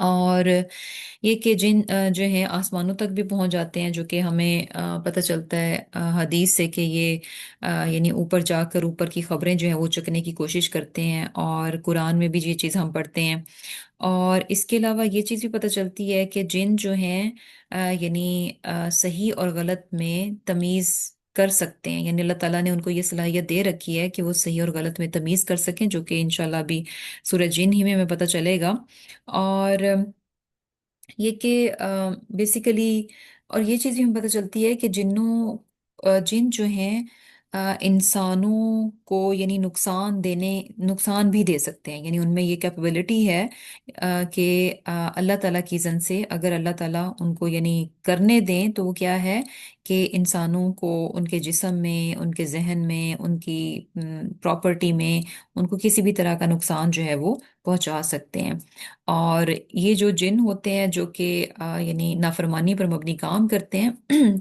اور یہ کہ جن جو ہیں آسمانوں تک بھی پہنچ جاتے ہیں، جو کہ ہمیں پتہ چلتا ہے حدیث سے کہ یہ یعنی اوپر جا کر اوپر کی خبریں جو ہیں وہ چکنے کی کوشش کرتے ہیں، اور قرآن میں بھی یہ چیز ہم پڑھتے ہیں۔ اور اس کے علاوہ یہ چیز بھی پتہ چلتی ہے کہ جن جو ہیں یعنی صحیح اور غلط میں تمیز کر سکتے ہیں، یعنی اللہ تعالیٰ نے ان کو یہ صلاحیت دے رکھی ہے کہ وہ صحیح اور غلط میں تمیز کر سکیں، جو کہ انشاءاللہ ابھی سورہ جن ہی میں ہمیں پتہ چلے گا۔ اور یہ کہ بیسیکلی اور یہ چیز بھی ہمیں پتہ چلتی ہے کہ جن جو ہیں انسانوں کو یعنی نقصان بھی دے سکتے ہیں، یعنی ان میں یہ کیپبلٹی ہے کہ اللہ تعالیٰ کی اذن سے اگر اللہ تعالیٰ ان کو یعنی کرنے دیں تو وہ کیا ہے کہ انسانوں کو ان کے جسم میں، ان کے ذہن میں، ان کی پراپرٹی میں ان کو کسی بھی طرح کا نقصان جو ہے وہ پہنچا سکتے ہیں۔ اور یہ جو جن ہوتے ہیں جو کہ یعنی نافرمانی پر مبنی کام کرتے ہیں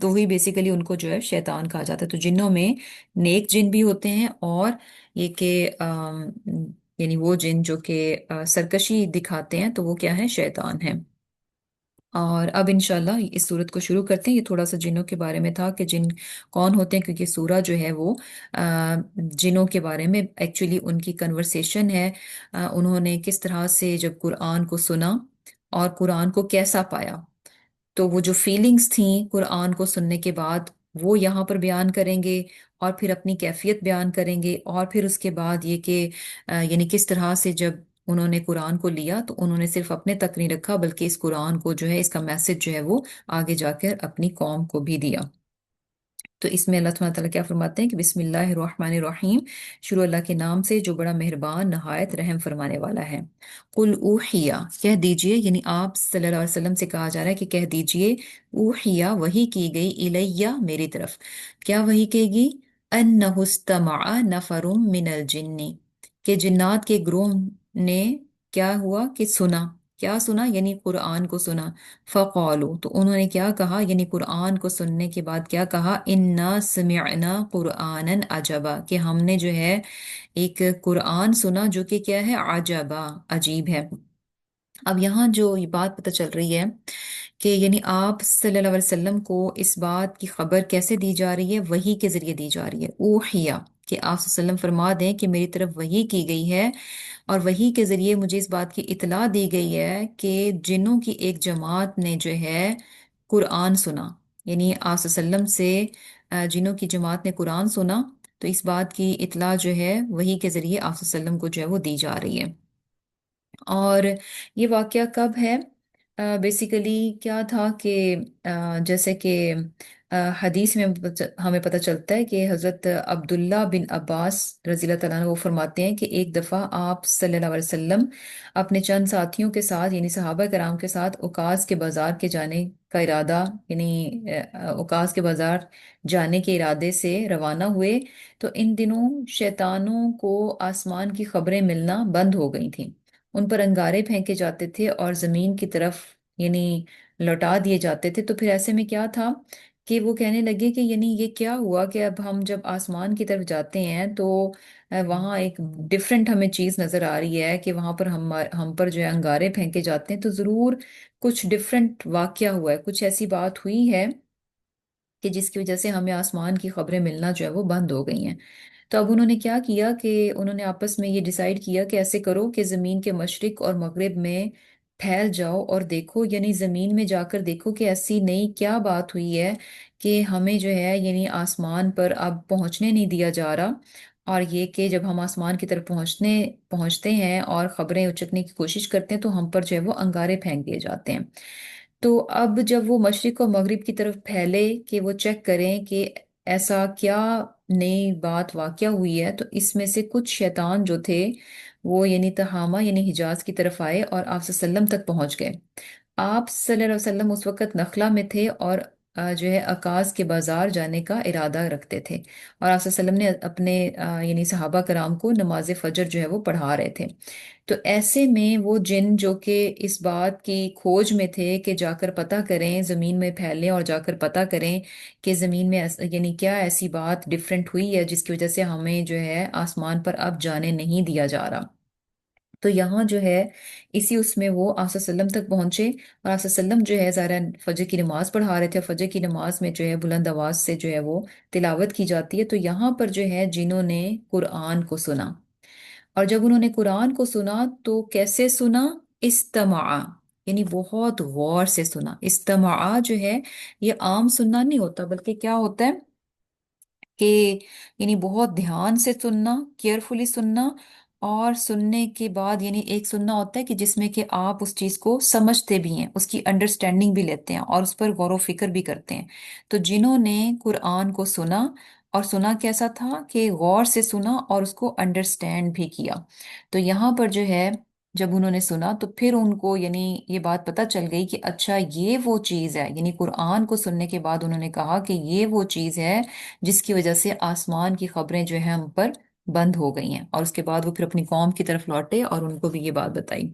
تو وہی بیسیکلی ان کو جو ہے شیطان کہا جاتا ہے۔ تو جنوں میں نیک جن بھی ہوتے ہیں، اور یہ کہ یعنی وہ جن جو کہ سرکشی دکھاتے ہیں تو وہ کیا ہے؟ شیطان ہے۔ اور اب انشاءاللہ اس صورت کو شروع کرتے ہیں۔ یہ تھوڑا سا جنوں کے بارے میں تھا کہ جن کون ہوتے ہیں، کیونکہ سورہ جو ہے وہ جنوں کے بارے میں ایکچولی ان کی کنورسیشن ہے، انہوں نے کس طرح سے جب قرآن کو سنا اور قرآن کو کیسا پایا، تو وہ جو فیلنگز تھیں قرآن کو سننے کے بعد وہ یہاں پر بیان کریں گے، اور پھر اپنی کیفیت بیان کریں گے، اور پھر اس کے بعد یہ کہ یعنی کس طرح سے جب انہوں نے قرآن کو لیا تو انہوں نے صرف اپنے تک نہیں رکھا، بلکہ اس قرآن کو جو ہے اس کا میسج جو ہے وہ آگے جا کر اپنی قوم کو بھی دیا۔ تو اس میں اللہ سبحانہ تعالیٰ کیا فرماتے ہیں کہ بسم اللہ الرحمن الرحیم، شروع اللہ کے نام سے جو بڑا مہربان نہایت رحم فرمانے والا ہے۔ قل اوحیا، کہہ دیجئے، یعنی آپ صلی اللہ علیہ وسلم سے کہا جا رہا ہے کہ کہہ دیجئے، اوحیا وحی کی گئی، الیہ میری طرف، کیا وحی کی گئی؟ انہ استمع نفر من الجن، کہ جنات کے گروہ نے کیا ہوا کہ سنا، کیا سنا؟ یعنی قرآن کو سنا۔ فقالو، تو انہوں نے کیا کہا؟ یعنی قرآن کو سننے کے بعد کیا کہا؟ انا سمعنا قرآنا عجبا، کہ ہم نے جو ہے ایک قرآن سنا جو کہ کیا ہے؟ عجبا، عجیب ہے۔ اب یہاں جو یہ بات پتہ چل رہی ہے کہ یعنی آپ صلی اللہ علیہ وسلم کو اس بات کی خبر کیسے دی جا رہی ہے؟ وحی کے ذریعے دی جا رہی ہے، اوحیا، کہ آپ صلی اللہ علیہ وسلم فرما دیں کہ میری طرف وحی کی گئی ہے، اور وحی کے ذریعے مجھے اس بات کی اطلاع دی گئی ہے کہ جنوں کی ایک جماعت نے جو ہے قرآن سنا، یعنی آپ صلی اللہ علیہ وسلم سے جنوں کی جماعت نے قرآن سنا، تو اس بات کی اطلاع جو ہے وحی کے ذریعے آپ صلی اللہ علیہ وسلم کو جو ہے وہ دی جا رہی ہے۔ اور یہ واقعہ کب ہے؟ بیسیکلی کیا تھا کہ جیسے کہ حدیث میں ہمیں پتہ چلتا ہے کہ حضرت عبداللہ بن عباس رضی اللہ تعالیٰ عنہ وہ فرماتے ہیں کہ ایک دفعہ آپ صلی اللہ علیہ وسلم اپنے چند ساتھیوں کے ساتھ، یعنی صحابہ کرام کے ساتھ، اوکاز کے بازار کے جانے کا ارادہ، یعنی اوکاز کے بازار جانے کے ارادے سے روانہ ہوئے، تو ان دنوں شیطانوں کو آسمان کی خبریں ملنا بند ہو گئی تھیں، ان پر انگارے پھینکے جاتے تھے اور زمین کی طرف یعنی لوٹا دیے جاتے تھے۔ تو پھر ایسے میں کیا تھا کہ وہ کہنے لگے کہ یعنی یہ کیا ہوا کہ اب ہم جب آسمان کی طرف جاتے ہیں تو وہاں ایک ڈفرینٹ ہمیں چیز نظر آ رہی ہے کہ وہاں پر ہم پر جو ہے انگارے پھینکے جاتے ہیں، تو ضرور کچھ ڈفرینٹ واقعہ ہوا ہے، کچھ ایسی بات ہوئی ہے کہ جس کی وجہ سے ہمیں آسمان کی خبریں ملنا جو ہے وہ بند ہو گئی ہیں۔ تو اب انہوں نے کیا کیا کہ انہوں نے آپس میں یہ ڈیسائیڈ کیا کہ ایسے کرو کہ زمین کے مشرق اور مغرب میں پھیل جاؤ اور دیکھو، یعنی زمین میں جا کر دیکھو کہ ایسی نئی کیا بات ہوئی ہے کہ ہمیں جو ہے یعنی آسمان پر اب پہنچنے نہیں دیا جا رہا، اور یہ کہ جب ہم آسمان کی طرف پہنچتے ہیں اور خبریں اچکنے کی کوشش کرتے ہیں تو ہم پر جو ہے وہ انگارے پھینک دیے جاتے ہیں۔ تو اب جب وہ مشرق و مغرب کی طرف پھیلے کہ وہ چیک کریں کہ ایسا کیا نئی بات واقعہ ہوئی ہے، تو اس میں سے کچھ شیطان جو تھے وہ یعنی تہامہ یعنی حجاز کی طرف آئے اور آپ صلی اللہ علیہ وسلم تک پہنچ گئے۔ آپ صلی اللہ علیہ وسلم اس وقت نخلا میں تھے اور جو ہے عکاظ کے بازار جانے کا ارادہ رکھتے تھے، اور آپ صلی اللہ علیہ وسلم نے اپنے یعنی صحابہ کرام کو نماز فجر جو ہے وہ پڑھا رہے تھے۔ تو ایسے میں وہ جن جو کہ اس بات کی کھوج میں تھے کہ جا کر پتہ کریں، زمین میں پھیلیں اور جا کر پتہ کریں کہ زمین میں یعنی کیا ایسی بات ڈفرینٹ ہوئی ہے جس کی وجہ سے ہمیں جو ہے آسمان پر اب جانے نہیں دیا جا رہا۔ تو یہاں جو ہے اسی اس میں وہ آصف وسلم تک پہنچے، اور آصف وسلم جو ہے ظاہر فجر کی نماز پڑھا رہے تھے، فجر کی نماز میں جو ہے بلند آواز سے جو ہے وہ تلاوت کی جاتی ہے، تو یہاں پر جو ہے جنہوں نے قرآن کو سنا، اور جب انہوں نے قرآن کو سنا تو کیسے سنا؟ استماع، یعنی بہت غور سے سنا۔ استماع جو ہے یہ عام سننا نہیں ہوتا، بلکہ کیا ہوتا ہے کہ یعنی بہت دھیان سے سننا، کیئرفلی سننا، اور سننے کے بعد یعنی ایک سننا ہوتا ہے کہ جس میں کہ آپ اس چیز کو سمجھتے بھی ہیں، اس کی انڈرسٹینڈنگ بھی لیتے ہیں اور اس پر غور و فکر بھی کرتے ہیں۔ تو جنہوں نے قرآن کو سنا، اور سنا کیسا تھا کہ غور سے سنا اور اس کو انڈرسٹینڈ بھی کیا، تو یہاں پر جو ہے جب انہوں نے سنا تو پھر ان کو یعنی یہ بات پتہ چل گئی کہ اچھا یہ وہ چیز ہے، یعنی قرآن کو سننے کے بعد انہوں نے کہا کہ یہ وہ چیز ہے جس کی وجہ سے آسمان کی خبریں جو ہیں ہم پر بند ہو گئی ہیں، اور اس کے بعد وہ پھر اپنی قوم کی طرف لوٹے اور ان کو بھی یہ بات بتائی۔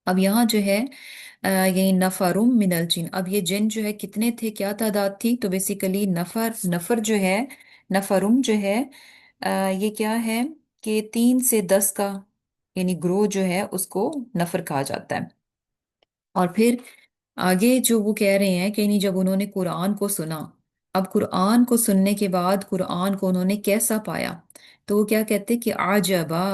اب یہاں جو ہے یہی نفرم من الجن، اب یہ جن جو ہے کتنے تھے، کیا تعداد تھی؟ تو بیسیکلی نفر، نفر جو ہے، نفرم جو ہے یہ کیا ہے کہ 3 سے 10 کا یعنی گروہ جو ہے اس کو نفر کہا جاتا ہے۔ اور پھر آگے جو وہ کہہ رہے ہیں کہ نہیں، جب انہوں نے قرآن کو سنا، اب قرآن کو سننے کے بعد قرآن کو انہوں نے کیسا پایا؟ تو وہ کیا کہتے کہ عجبا،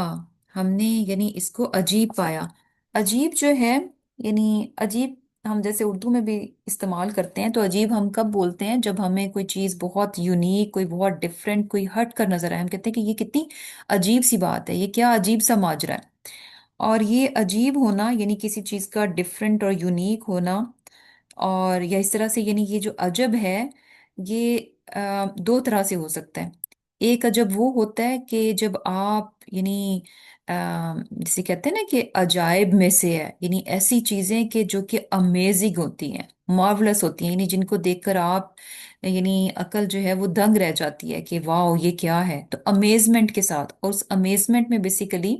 ہم نے یعنی اس کو عجیب پایا۔ عجیب جو ہے یعنی عجیب ہم جیسے اردو میں بھی استعمال کرتے ہیں، تو عجیب ہم کب بولتے ہیں؟ جب ہمیں کوئی چیز بہت یونیک، کوئی بہت ڈفرینٹ، کوئی ہٹ کر نظر آئے، ہم کہتے ہیں کہ یہ کتنی عجیب سی بات ہے، یہ کیا عجیب سا ماجرا ہے۔ اور یہ عجیب ہونا یعنی کسی چیز کا ڈفرینٹ اور یونیک ہونا، اور یا اس طرح سے یعنی یہ جو عجب ہے یہ 2 طرح سے ہو سکتا ہے۔ ایک عجب وہ ہوتا ہے کہ جب آپ یعنی جسے کہتے ہیں نا کہ عجائب میں سے ہے، یعنی ایسی چیزیں کہ جو کہ امیزنگ ہوتی ہیں، مارولس ہوتی ہیں، یعنی جن کو دیکھ کر آپ یعنی عقل جو ہے وہ دنگ رہ جاتی ہے کہ واو یہ کیا ہے، تو امیزمنٹ کے ساتھ، اور اس امیزمنٹ میں بیسیکلی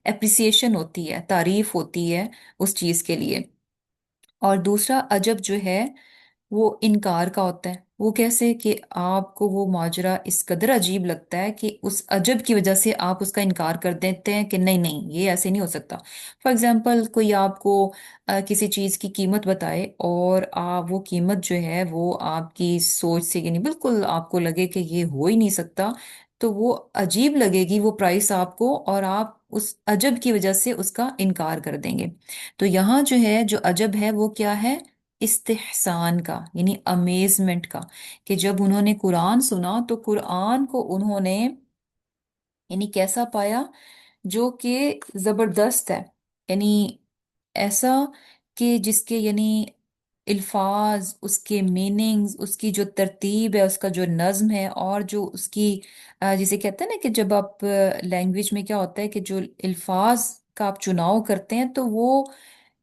اپریسیشن ہوتی ہے، تعریف ہوتی ہے اس چیز کے لیے۔ اور دوسرا عجب جو ہے وہ انکار کا ہوتا ہے۔ وہ کیسے کہ آپ کو وہ ماجرا اس قدر عجیب لگتا ہے کہ اس عجب کی وجہ سے آپ اس کا انکار کر دیتے ہیں کہ نہیں نہیں یہ ایسے نہیں ہو سکتا۔ فار ایگزامپل کوئی آپ کو کسی چیز کی قیمت بتائے، اور وہ قیمت جو ہے وہ آپ کی سوچ سے یعنی بالکل آپ کو لگے کہ یہ ہو ہی نہیں سکتا، تو وہ عجیب لگے گی وہ پرائس آپ کو، اور آپ اس عجب کی وجہ سے اس کا انکار کر دیں گے۔ تو یہاں جو ہے جو عجب ہے وہ کیا ہے؟ استحسان کا، یعنی امیزمنٹ کا، کہ جب انہوں نے قرآن سنا تو قرآن کو انہوں نے یعنی کیسا پایا؟ جو کہ زبردست ہے، یعنی ایسا کہ جس کے یعنی الفاظ، اس کے میننگز، اس کی جو ترتیب ہے، اس کا جو نظم ہے، اور جو اس کی جسے کہتے ہیں نا کہ جب آپ لینگویج میں کیا ہوتا ہے کہ جو الفاظ کا آپ چناؤ کرتے ہیں تو وہ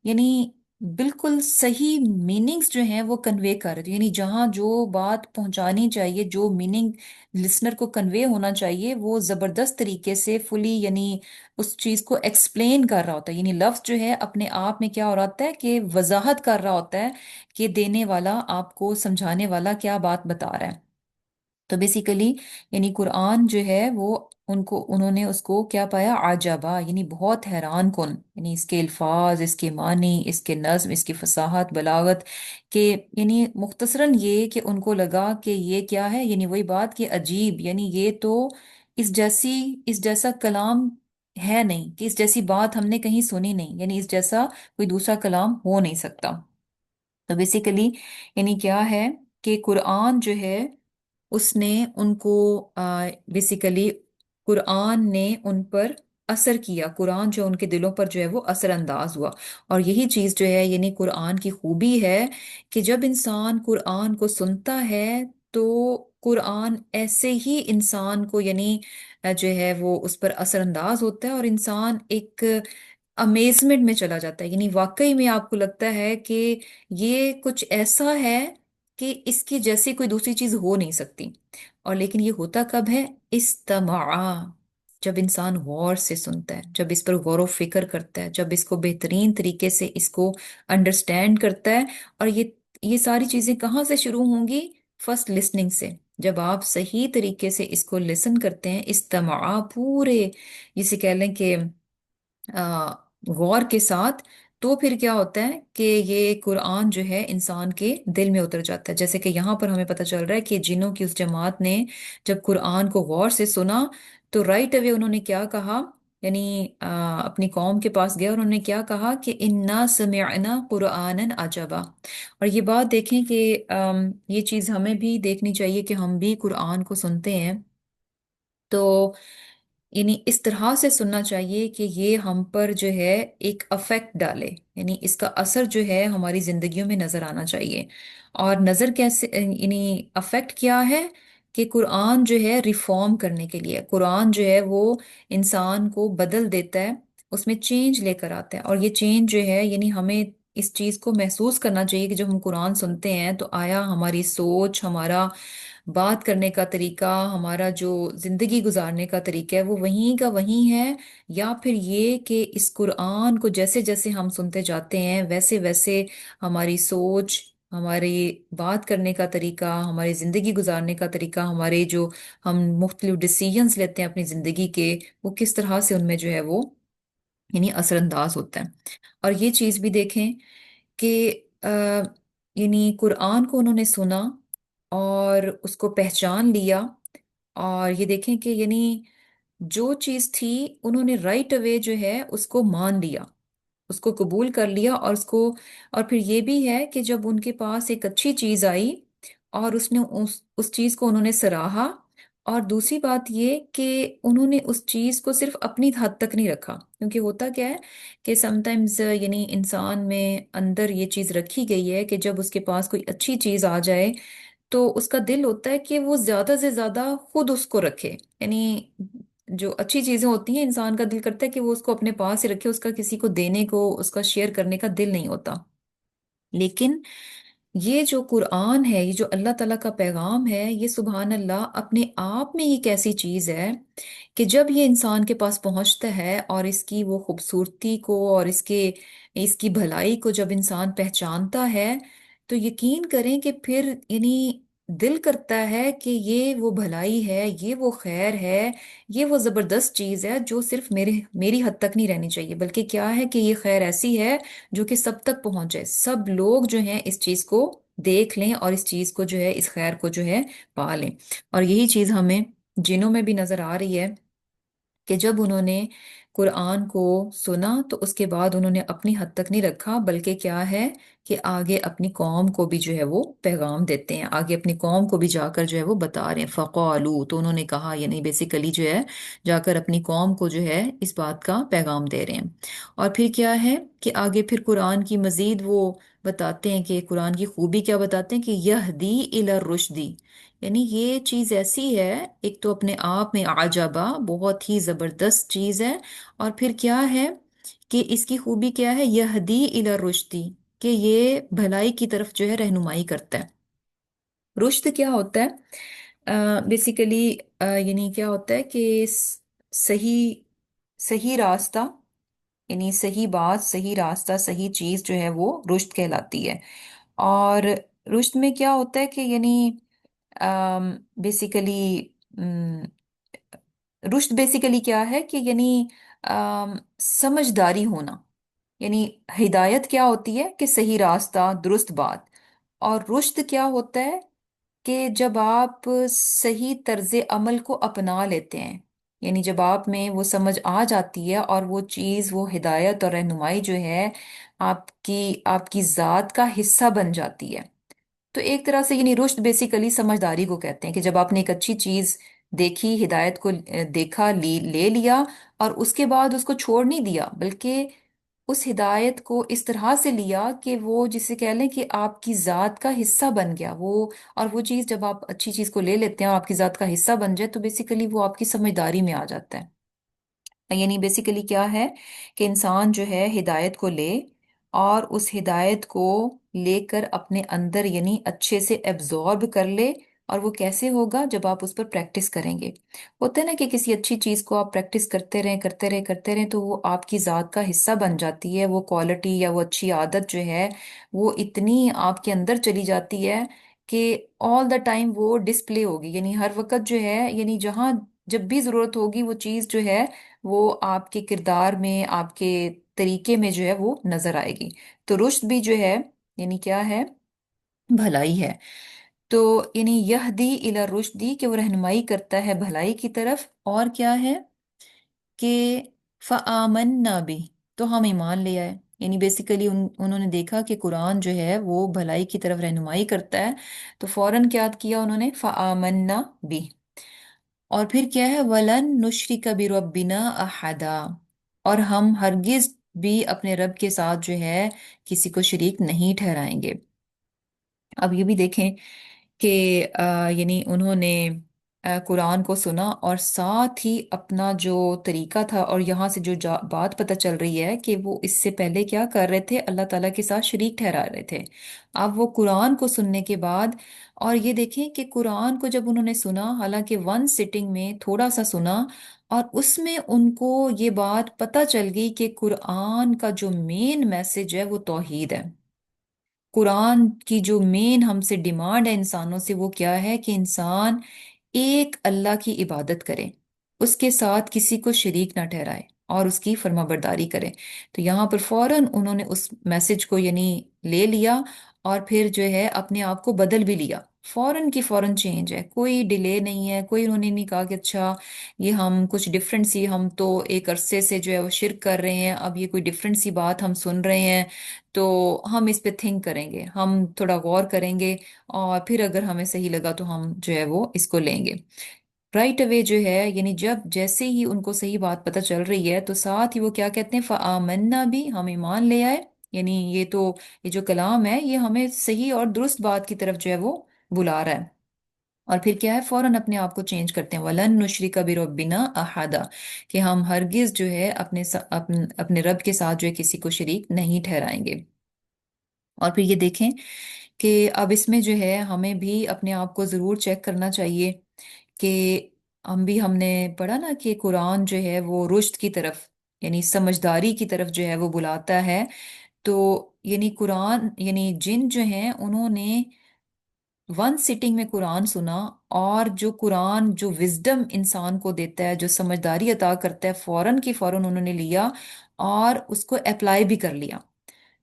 یعنی بالکل صحیح میننگز جو ہیں وہ کنوے کر رہے، یعنی جہاں جو بات پہنچانی چاہیے، جو میننگ لسنر کو کنوے ہونا چاہیے، وہ زبردست طریقے سے فلی یعنی اس چیز کو ایکسپلین کر رہا ہوتا ہے، یعنی لفظ جو ہے اپنے آپ میں کیا ہو رہا ہوتا ہے کہ وضاحت کر رہا ہوتا ہے کہ دینے والا، آپ کو سمجھانے والا کیا بات بتا رہا ہے۔ تو بیسیکلی یعنی قرآن جو ہے وہ انہوں نے اس کو کیا پایا؟ عجبا، یعنی بہت حیران کن، یعنی اس کے الفاظ، اس کے معنی، اس کے نظم، اس کی فصاحت، بلاغت، کہ یعنی مختصراً یہ کہ ان کو لگا کہ یہ کیا ہے، یعنی وہی بات کہ عجیب، یعنی یہ تو اس جیسا کلام ہے نہیں، کہ اس جیسی بات ہم نے کہیں سنی نہیں، یعنی اس جیسا کوئی دوسرا کلام ہو نہیں سکتا۔ تو بیسیکلی یعنی کیا ہے کہ قرآن جو ہے اس نے ان کو بیسیکلی قرآن نے ان پر اثر کیا، قرآن جو ان کے دلوں پر جو ہے وہ اثر انداز ہوا۔ اور یہی چیز جو ہے یعنی قرآن کی خوبی ہے کہ جب انسان قرآن کو سنتا ہے تو قرآن ایسے ہی انسان کو یعنی جو ہے وہ اس پر اثر انداز ہوتا ہے، اور انسان ایک امیزمنٹ میں چلا جاتا ہے، یعنی واقعی میں آپ کو لگتا ہے کہ یہ کچھ ایسا ہے کہ اس کی جیسی کوئی دوسری چیز ہو نہیں سکتی۔ اور لیکن یہ ہوتا کب ہے؟ استماع، جب انسان غور سے سنتا ہے، جب اس پر غور و فکر کرتا ہے، جب اس کو بہترین طریقے سے اس کو انڈرسٹینڈ کرتا ہے۔ اور یہ ساری چیزیں کہاں سے شروع ہوں گی؟ فرسٹ لسننگ سے، جب آپ صحیح طریقے سے اس کو لسن کرتے ہیں، استماع پورے جسے کہہ لیں کہ غور کے ساتھ، تو پھر کیا ہوتا ہے کہ یہ قرآن جو ہے انسان کے دل میں اتر جاتا ہے. جیسے کہ یہاں پر ہمیں پتہ چل رہا ہے کہ جنوں کی اس جماعت نے جب قرآن کو غور سے سنا تو رائٹ اوے انہوں نے کیا کہا، یعنی اپنی قوم کے پاس گیا اور انہوں نے کیا کہا کہ انا سمعنا قرآنا عجبا. اور یہ بات دیکھیں کہ یہ چیز ہمیں بھی دیکھنی چاہیے کہ ہم بھی قرآن کو سنتے ہیں تو یعنی اس طرح سے سننا چاہیے کہ یہ ہم پر جو ہے ایک افیکٹ ڈالے، یعنی اس کا اثر جو ہے ہماری زندگیوں میں نظر آنا چاہیے. اور نظر کیسے، یعنی افیکٹ کیا ہے کہ قرآن جو ہے ریفارم کرنے کے لیے، قرآن جو ہے وہ انسان کو بدل دیتا ہے، اس میں چینج لے کر آتا ہے. اور یہ چینج جو ہے یعنی ہمیں اس چیز کو محسوس کرنا چاہیے کہ جب ہم قرآن سنتے ہیں تو آیا ہماری سوچ، ہمارا بات کرنے کا طریقہ، ہمارا جو زندگی گزارنے کا طریقہ ہے وہ وہیں کا وہیں ہے، یا پھر یہ کہ اس قرآن کو جیسے جیسے ہم سنتے جاتے ہیں ویسے ویسے ہماری سوچ، ہماری بات کرنے کا طریقہ، ہماری زندگی گزارنے کا طریقہ، ہمارے جو ہم مختلف ڈیسیجنز لیتے ہیں اپنی زندگی کے، وہ کس طرح سے ان میں جو ہے وہ یعنی اثر انداز ہوتا ہے. اور یہ چیز بھی دیکھیں کہ یعنی قرآن کو انہوں نے سنا اور اس کو پہچان لیا، اور یہ دیکھیں کہ یعنی جو چیز تھی انہوں نے رائٹ اوے جو ہے اس کو مان لیا، اس کو قبول کر لیا، اور اس کو، اور پھر یہ بھی ہے کہ جب ان کے پاس ایک اچھی چیز آئی اور اس نے اس چیز کو انہوں نے سراہا. اور دوسری بات یہ کہ انہوں نے اس چیز کو صرف اپنی حد تک نہیں رکھا، کیونکہ ہوتا کیا ہے کہ سم ٹائمز یعنی انسان میں اندر یہ چیز رکھی گئی ہے کہ جب اس کے پاس کوئی اچھی چیز آ جائے تو اس کا دل ہوتا ہے کہ وہ زیادہ سے زیادہ خود اس کو رکھے. یعنی جو اچھی چیزیں ہوتی ہیں انسان کا دل کرتا ہے کہ وہ اس کو اپنے پاس ہی رکھے، اس کا کسی کو دینے کو، اس کا شیئر کرنے کا دل نہیں ہوتا. لیکن یہ جو قرآن ہے، یہ جو اللہ تعالیٰ کا پیغام ہے، یہ سبحان اللہ اپنے آپ میں ایک ایسی چیز ہے کہ جب یہ انسان کے پاس پہنچتا ہے اور اس کی وہ خوبصورتی کو اور اس کی بھلائی کو جب انسان پہچانتا ہے تو یقین کریں کہ پھر یعنی دل کرتا ہے کہ یہ وہ بھلائی ہے، یہ وہ خیر ہے، یہ وہ زبردست چیز ہے جو صرف میری حد تک نہیں رہنی چاہیے، بلکہ کیا ہے کہ یہ خیر ایسی ہے جو کہ سب تک پہنچ جائے، سب لوگ جو ہیں اس چیز کو دیکھ لیں اور اس چیز کو جو ہے، اس خیر کو جو ہے پا لیں. اور یہی چیز ہمیں جنوں میں بھی نظر آ رہی ہے کہ جب انہوں نے قرآن کو سنا تو اس کے بعد انہوں نے اپنی حد تک نہیں رکھا، بلکہ کیا ہے کہ آگے اپنی قوم کو بھی جو ہے وہ پیغام دیتے ہیں، آگے اپنی قوم کو بھی جا کر جو ہے وہ بتا رہے ہیں. فقالو، تو انہوں نے کہا، یعنی بیسیکلی جو ہے جا کر اپنی قوم کو جو ہے اس بات کا پیغام دے رہے ہیں. اور پھر کیا ہے کہ آگے پھر قرآن کی مزید وہ بتاتے ہیں کہ قرآن کی خوبی کیا بتاتے ہیں کہ یہدی الی الرشدی، یعنی یہ چیز ایسی ہے، ایک تو اپنے آپ میں عجبہ بہت ہی زبردست چیز ہے، اور پھر کیا ہے کہ اس کی خوبی کیا ہے، یہدی الی الرشدی، کہ یہ بھلائی کی طرف جو ہے رہنمائی کرتا ہے. رشد کیا ہوتا ہے بیسیکلی، یعنی کیا ہوتا ہے کہ صحیح صحیح راستہ، یعنی صحیح بات، صحیح راستہ، صحیح چیز جو ہے وہ رشد کہلاتی ہے. اور رشد میں کیا ہوتا ہے کہ یعنی بیسیکلی رشد بیسیکلی کیا ہے کہ یعنی سمجھداری ہونا، یعنی ہدایت کیا ہوتی ہے کہ صحیح راستہ، درست بات. اور رشد کیا ہوتا ہے کہ جب آپ صحیح طرز عمل کو اپنا لیتے ہیں، یعنی جب آپ میں وہ سمجھ آ جاتی ہے اور وہ چیز، وہ ہدایت اور رہنمائی جو ہے آپ کی ذات کا حصہ بن جاتی ہے. تو ایک طرح سے یعنی رشد بیسیکلی سمجھداری کو کہتے ہیں کہ جب آپ نے ایک اچھی چیز دیکھی، ہدایت کو دیکھا، لے لیا، اور اس کے بعد اس کو چھوڑ نہیں دیا، بلکہ اس ہدایت کو اس طرح سے لیا کہ وہ جسے کہہ لیں کہ آپ کی ذات کا حصہ بن گیا وہ. اور وہ چیز جب آپ اچھی چیز کو لے لیتے ہیں اور آپ کی ذات کا حصہ بن جائے تو بیسیکلی وہ آپ کی سمجھداری میں آ جاتا ہے. یعنی بیسیکلی کیا ہے کہ انسان جو ہے ہدایت کو لے اور اس ہدایت کو لے کر اپنے اندر یعنی اچھے سے ایبزارب کر لے. اور وہ کیسے ہوگا؟ جب آپ اس پر پریکٹس کریں گے. ہوتا ہے نا کہ کسی اچھی چیز کو آپ پریکٹس کرتے رہیں کرتے رہیں کرتے رہیں تو وہ آپ کی ذات کا حصہ بن جاتی ہے. وہ کوالٹی یا وہ اچھی عادت جو ہے وہ اتنی آپ کے اندر چلی جاتی ہے کہ آل دا ٹائم وہ ڈسپلے ہوگی، یعنی ہر وقت جو ہے، یعنی جہاں جب بھی ضرورت ہوگی وہ چیز جو ہے وہ آپ کے کردار میں، آپ کے طریقے میں جو ہے وہ نظر آئے گی۔ تو رشد بھی جو ہے یعنی کیا ہے؟ بھلائی ہے۔ تو یعنی یہدی الی الرشدی کہ وہ رہنمائی کرتا ہے بھلائی کی طرف، اور کیا ہے کہ فآمنا بھی، تو ہم ایمان لے آئے۔ یعنی بیسیکلی انہوں نے دیکھا کہ قرآن جو ہے وہ بھلائی کی طرف رہنمائی کرتا ہے، تو فوراً کیا کیا انہوں نے؟ فآمنا بھی۔ اور پھر کیا ہے؟ ولن نشرک بربنا احدا، اور ہم ہرگز بھی اپنے رب کے ساتھ جو ہے کسی کو شریک نہیں ٹھہرائیں گے۔ اب یہ بھی دیکھیں کہ یعنی انہوں نے قرآن کو سنا، اور ساتھ ہی اپنا جو طریقہ تھا، اور یہاں سے جو بات پتہ چل رہی ہے کہ وہ اس سے پہلے کیا کر رہے تھے؟ اللہ تعالیٰ کے ساتھ شریک ٹھہرا رہے تھے۔ اب وہ قرآن کو سننے کے بعد، اور یہ دیکھیں کہ قرآن کو جب انہوں نے سنا، حالانکہ ون سٹنگ میں تھوڑا سا سنا، اور اس میں ان کو یہ بات پتہ چل گئی کہ قرآن کا جو مین میسج ہے وہ توحید ہے۔ قرآن کی جو مین ہم سے ڈیمانڈ ہے انسانوں سے، وہ کیا ہے؟ کہ انسان ایک اللہ کی عبادت کرے، اس کے ساتھ کسی کو شریک نہ ٹھہرائے، اور اس کی فرما برداری کرے۔ تو یہاں پر فوراً انہوں نے اس میسج کو یعنی لے لیا، اور پھر جو ہے اپنے آپ کو بدل بھی لیا۔ فوراً کی فوراً چینج ہے، کوئی ڈیلے نہیں ہے، کوئی انہوں نے نہیں کہا کہ اچھا یہ ہم کچھ ڈفرینٹ سی، ہم تو ایک عرصے سے جو ہے وہ شرک کر رہے ہیں، اب یہ کوئی ڈفرینٹ سی بات ہم سن رہے ہیں، تو ہم اس پہ تھنک کریں گے، ہم تھوڑا غور کریں گے، اور پھر اگر ہمیں صحیح لگا تو ہم جو ہے وہ اس کو لیں گے۔ رائٹ اوے جو ہے، یعنی جب جیسے ہی ان کو صحیح بات پتہ چل رہی ہے تو ساتھ ہی وہ کیا کہتے ہیں؟ فآمنا بھی، ہم ایمان لے آئے۔ یعنی یہ تو یہ جو کلام ہے یہ ہمیں صحیح اور درست بات کی طرف جو ہے وہ بلا رہا ہے۔ اور پھر کیا ہے؟ فوراً اپنے آپ کو چینج کرتے ہیں، وَلَن نُشْرِكَ بِرَبِّنَا أَحَدًا، کہ ہم ہرگز جو ہے اپنے رب کے ساتھ جو ہے کسی کو شریک نہیں ٹھہرائیں گے۔ اور پھر یہ دیکھیں کہ اب اس میں جو ہے ہمیں بھی اپنے آپ کو ضرور چیک کرنا چاہیے کہ ہم نے پڑھا نا کہ قرآن جو ہے وہ رشد کی طرف یعنی سمجھداری کی طرف جو ہے وہ بلاتا ہے۔ تو یعنی قرآن یعنی جن جو ہیں انہوں نے ون سٹنگ میں قرآن سنا، اور جو قرآن جو وزڈم انسان کو دیتا ہے، جو سمجھداری عطا کرتا ہے، فوراً کی فوراً انہوں نے لیا اور اس کو اپلائی بھی کر لیا۔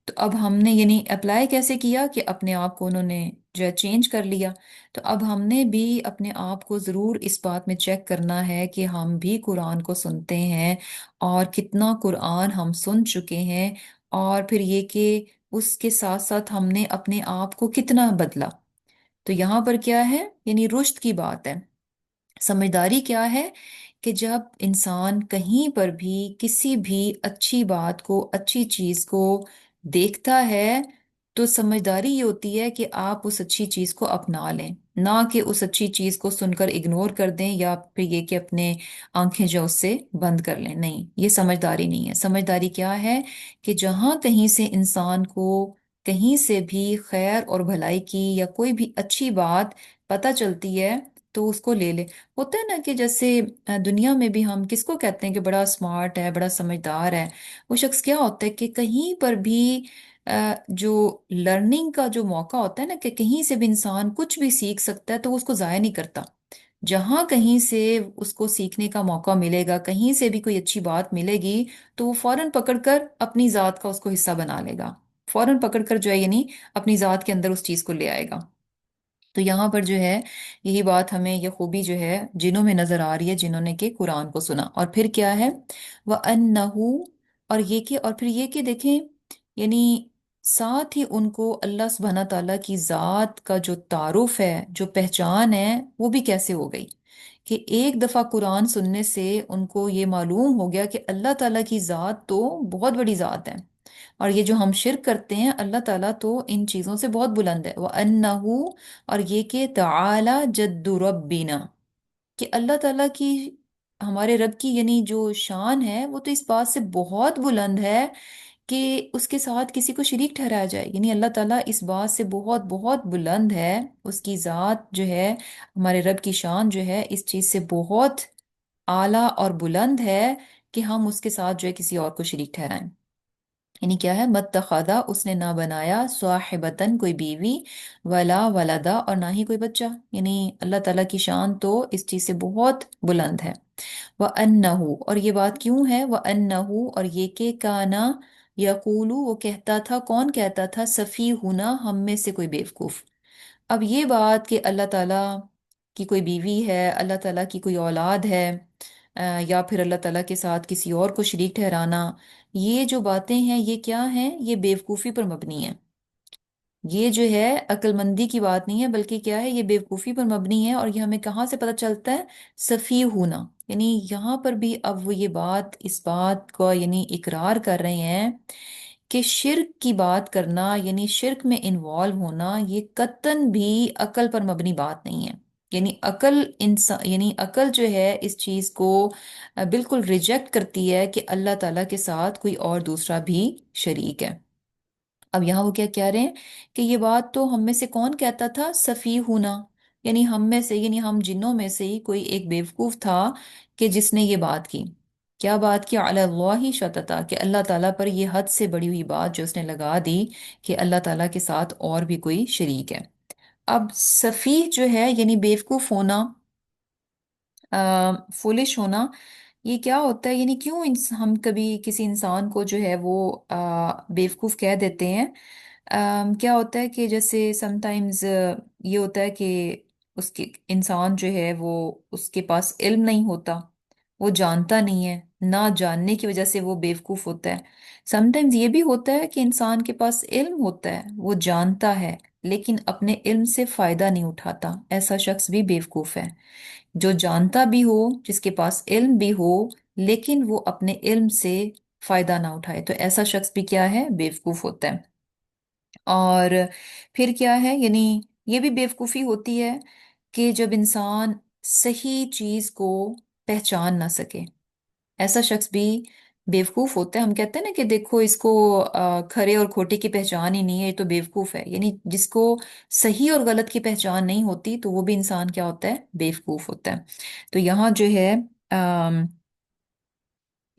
تو اب ہم نے یعنی اپلائی کیسے کیا کہ اپنے آپ کو انہوں نے جو ہے چینج کر لیا۔ تو اب ہم نے بھی اپنے آپ کو ضرور اس بات میں چیک کرنا ہے کہ ہم بھی قرآن کو سنتے ہیں، اور کتنا قرآن ہم سن چکے ہیں، اور پھر یہ کہ اس کے ساتھ ساتھ ہم نے اپنے آپ کو کتنا بدلا۔ تو یہاں پر کیا ہے؟ یعنی رشد کی بات ہے۔ سمجھداری کیا ہے؟ کہ جب انسان کہیں پر بھی کسی بھی اچھی بات کو، اچھی چیز کو دیکھتا ہے، تو سمجھداری یہ ہوتی ہے کہ آپ اس اچھی چیز کو اپنا لیں، نہ کہ اس اچھی چیز کو سن کر اگنور کر دیں، یا پھر یہ کہ اپنے آنکھیں جو اس سے بند کر لیں۔ نہیں، یہ سمجھداری نہیں ہے۔ سمجھداری کیا ہے؟ کہ جہاں کہیں سے انسان کو کہیں سے بھی خیر اور بھلائی کی یا کوئی بھی اچھی بات پتہ چلتی ہے تو اس کو لے لے۔ ہوتا ہے نا کہ جیسے دنیا میں بھی ہم کس کو کہتے ہیں کہ بڑا اسمارٹ ہے، بڑا سمجھدار ہے؟ وہ شخص کیا ہوتا ہے کہ کہیں پر بھی جو لرننگ کا جو موقع ہوتا ہے نا، کہ کہیں سے بھی انسان کچھ بھی سیکھ سکتا ہے تو وہ اس کو ضائع نہیں کرتا۔ جہاں کہیں سے اس کو سیکھنے کا موقع ملے گا، کہیں سے بھی کوئی اچھی بات ملے گی، تو وہ فوراً پکڑ کر اپنی ذات کا اس کو حصہ بنا لے گا، فوراً پکڑ کر جو ہے یعنی اپنی ذات کے اندر اس چیز کو لے آئے گا۔ تو یہاں پر جو ہے یہی بات ہمیں، یہ خوبی جو ہے جنہوں میں نظر آ رہی ہے، جنہوں نے کہ قرآن کو سنا۔ اور پھر کیا ہے؟ وَأَنَّهُ، اور پھر یہ کہ دیکھیں یعنی ساتھ ہی ان کو اللہ سبحانہ تعالیٰ کی ذات کا جو تعارف ہے، جو پہچان ہے، وہ بھی کیسے ہو گئی کہ ایک دفعہ قرآن سننے سے ان کو یہ معلوم ہو گیا کہ اللہ تعالیٰ کی ذات تو بہت بڑی ذات ہے، اور یہ جو ہم شرک کرتے ہیں، اللہ تعالیٰ تو ان چیزوں سے بہت بلند ہے۔ وَأَنَّهُ، اور یہ کہ تعالی جد ربنا، کہ اللہ تعالیٰ کی، ہمارے رب کی یعنی جو شان ہے وہ تو اس بات سے بہت بلند ہے کہ اس کے ساتھ کسی کو شریک ٹھہرایا جائے۔ یعنی اللہ تعالیٰ اس بات سے بہت بہت بلند ہے، اس کی ذات جو ہے، ہمارے رب کی شان جو ہے اس چیز سے بہت اعلیٰ اور بلند ہے کہ ہم اس کے ساتھ جو ہے کسی اور کو شریک ٹھہرائیں۔ یعنی کیا ہے، متخذا اس نے نہ بنایا، صاحبتن کوئی بیوی، ولا ولدا اور نہ ہی کوئی بچہ، یعنی اللہ تعالیٰ کی شان تو اس چیز سے بہت بلند ہے۔ وَأَنَّهُ اور یہ بات کیوں ہے، وَأَنَّهُ اور یہ کہ کانا یقولو وہ کہتا تھا، کون کہتا تھا، سفیہنا ہم میں سے کوئی بیوقوف۔ اب یہ بات کہ اللہ تعالیٰ کی کوئی بیوی ہے، اللہ تعالیٰ کی کوئی اولاد ہے، یا پھر اللہ تعالیٰ کے ساتھ کسی اور کو شریک ٹھہرانا، یہ جو باتیں ہیں یہ کیا ہیں، یہ بیوقوفی پر مبنی ہیں۔ یہ جو ہے عقل مندی کی بات نہیں ہے، بلکہ کیا ہے، یہ بیوقوفی پر مبنی ہے۔ اور یہ ہمیں کہاں سے پتہ چلتا ہے، سفیہ ہونا، یعنی یہاں پر بھی اب وہ یہ بات، اس بات کو یعنی اقرار کر رہے ہیں کہ شرک کی بات کرنا، یعنی شرک میں انوالو ہونا، یہ قطعاً بھی عقل پر مبنی بات نہیں ہے۔ یعنی عقل انسان، یعنی عقل جو ہے اس چیز کو بالکل ریجیکٹ کرتی ہے کہ اللہ تعالیٰ کے ساتھ کوئی اور دوسرا بھی شریک ہے۔ اب یہاں وہ کیا کہہ رہے ہیں کہ یہ بات تو ہم میں سے کون کہتا تھا، سفیہ ہونا، یعنی ہم میں سے، یعنی ہم جنوں میں سے ہی کوئی ایک بیوقوف تھا کہ جس نے یہ بات کی۔ کیا بات کی، علی اللہ شططا، کہ اللہ تعالیٰ پر یہ حد سے بڑی ہوئی بات جو اس نے لگا دی کہ اللہ تعالیٰ کے ساتھ اور بھی کوئی شریک ہے۔ اب سفیہ جو ہے یعنی بیوقوف ہونا، فولش ہونا، یہ کیا ہوتا ہے، یعنی کیوں ہم کبھی کسی انسان کو جو ہے وہ بیوقوف کہہ دیتے ہیں۔ کیا ہوتا ہے کہ جیسے سم ٹائمز یہ ہوتا ہے کہ اس کے انسان جو ہے وہ، اس کے پاس علم نہیں ہوتا، وہ جانتا نہیں ہے، نہ جاننے کی وجہ سے وہ بیوقوف ہوتا ہے۔ سم ٹائمز یہ بھی ہوتا ہے کہ انسان کے پاس علم ہوتا ہے، وہ جانتا ہے، لیکن اپنے علم سے فائدہ نہیں اٹھاتا، ایسا شخص بھی بیوقوف ہے۔ جو جانتا بھی ہو، جس کے پاس علم بھی ہو، لیکن وہ اپنے علم سے فائدہ نہ اٹھائے، تو ایسا شخص بھی کیا ہے، بیوقوف ہوتا ہے۔ اور پھر کیا ہے، یعنی یہ بھی بیوقوفی ہوتی ہے کہ جب انسان صحیح چیز کو پہچان نہ سکے، ایسا شخص بھی بیوقوف ہوتا ہے۔ ہم کہتے ہیں نا کہ دیکھو اس کو کھرے اور کھوٹے کی پہچان ہی نہیں ہے، یہ تو بیوقوف ہے، یعنی جس کو صحیح اور غلط کی پہچان نہیں ہوتی تو وہ بھی انسان کیا ہوتا ہے، بیوقوف ہوتا ہے۔ تو یہاں جو ہے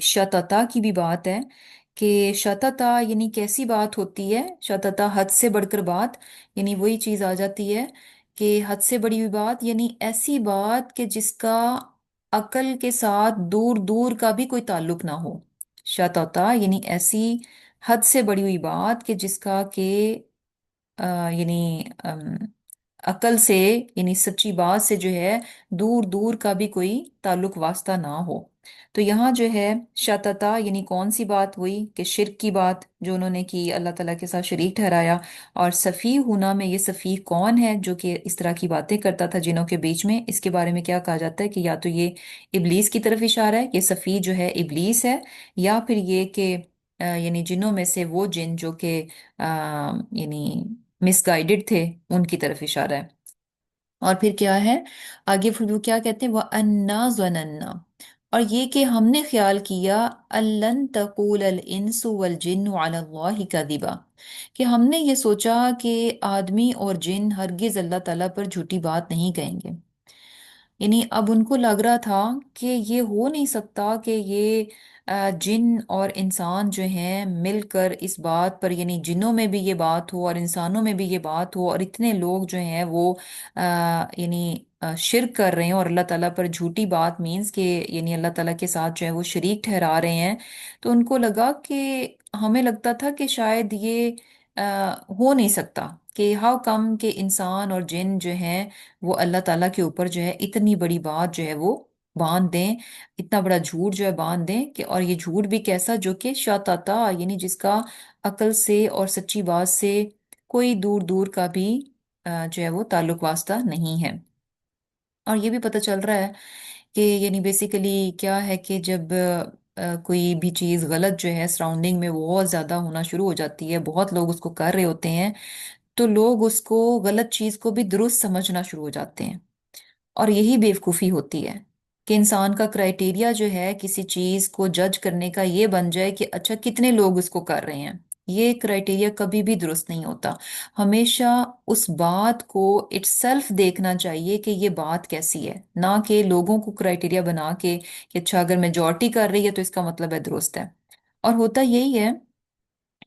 شتتا کی بھی بات ہے کہ شتتا یعنی کیسی بات ہوتی ہے، شتتا حد سے بڑھ کر بات، یعنی وہی چیز آ جاتی ہے کہ حد سے بڑی ہوئی بات، یعنی ایسی بات کہ جس کا عقل کے ساتھ دور دور کا بھی کوئی تعلق نہ ہو۔ شتتا یعنی ایسی حد سے بڑی ہوئی بات کہ جس کا کہ یعنی عقل سے، یعنی سچی بات سے جو ہے دور دور کا بھی کوئی تعلق واسطہ نہ ہو۔ تو یہاں جو ہے شتتا یعنی کون سی بات ہوئی کہ شرک کی بات جو انہوں نے کی، اللہ تعالیٰ کے ساتھ شریک ٹھہرایا۔ اور سفیہ ہونا میں یہ سفیہ کون ہے جو کہ اس طرح کی باتیں کرتا تھا جنوں کے بیچ میں، اس کے بارے میں کیا کہا جاتا ہے کہ یا تو یہ ابلیس کی طرف اشارہ ہے، یہ سفیہ جو ہے ابلیس ہے، یا پھر یہ کہ یعنی جنوں میں سے وہ جن جو کہ یعنی مس گائیڈڈ تھے، ان کی طرف اشارہ ہے۔ اور پھر کیا ہے آگے، پھر وہ کیا کہتے ہیں، وَأَنَّا ظَنَنَّا اور یہ کہ ہم نے خیال کیا، أَلَّن تَقُولَ الْإِنسُ وَالْجِنُّ عَلَى اللَّهِ كَذِبًا کہ ہم نے یہ سوچا کہ آدمی اور جن ہرگز اللہ تعالیٰ پر جھوٹی بات نہیں کہیں گے۔ یعنی اب ان کو لگ رہا تھا کہ یہ ہو نہیں سکتا کہ یہ جن اور انسان جو ہیں مل کر اس بات پر، یعنی جنوں میں بھی یہ بات ہو اور انسانوں میں بھی یہ بات ہو، اور اتنے لوگ جو ہیں وہ یعنی شرک کر رہے ہیں اور اللہ تعالیٰ پر جھوٹی بات، مینس کہ یعنی اللہ تعالیٰ کے ساتھ جو ہے وہ شریک ٹھہرا رہے ہیں۔ تو ان کو لگا کہ، ہمیں لگتا تھا کہ شاید یہ ہو نہیں سکتا، کہ ہاؤ کم کہ انسان اور جن جو ہیں وہ اللہ تعالیٰ کے اوپر جو ہے اتنی بڑی بات جو ہے وہ باندھ دیں، اتنا بڑا جھوٹ جو ہے باندھ دیں کہ، اور یہ جھوٹ بھی کیسا، جو کہ شاتاتا یعنی جس کا عقل سے اور سچی بات سے کوئی دور دور کا بھی جو ہے وہ تعلق واسطہ نہیں ہے۔ اور یہ بھی پتہ چل رہا ہے کہ یعنی بیسیکلی کیا ہے کہ جب کوئی بھی چیز غلط جو ہے سراؤنڈنگ میں بہت زیادہ ہونا شروع ہو جاتی ہے، بہت لوگ اس کو کر رہے ہوتے ہیں، تو لوگ اس کو، غلط چیز کو بھی درست سمجھنا شروع ہو جاتے ہیں۔ اور یہی بیوقوفی ہوتی ہے کہ انسان کا کرائٹیریا جو ہے کسی چیز کو جج کرنے کا یہ بن جائے کہ اچھا کتنے لوگ اس کو کر رہے ہیں۔ یہ کرائٹیریا کبھی بھی درست نہیں ہوتا۔ ہمیشہ اس بات کو اٹ سیلف دیکھنا چاہیے کہ یہ بات کیسی ہے، نہ کہ لوگوں کو کرائٹیریا بنا کے کہ اچھا اگر میجورٹی کر رہی ہے تو اس کا مطلب ہے درست ہے۔ اور ہوتا یہی ہے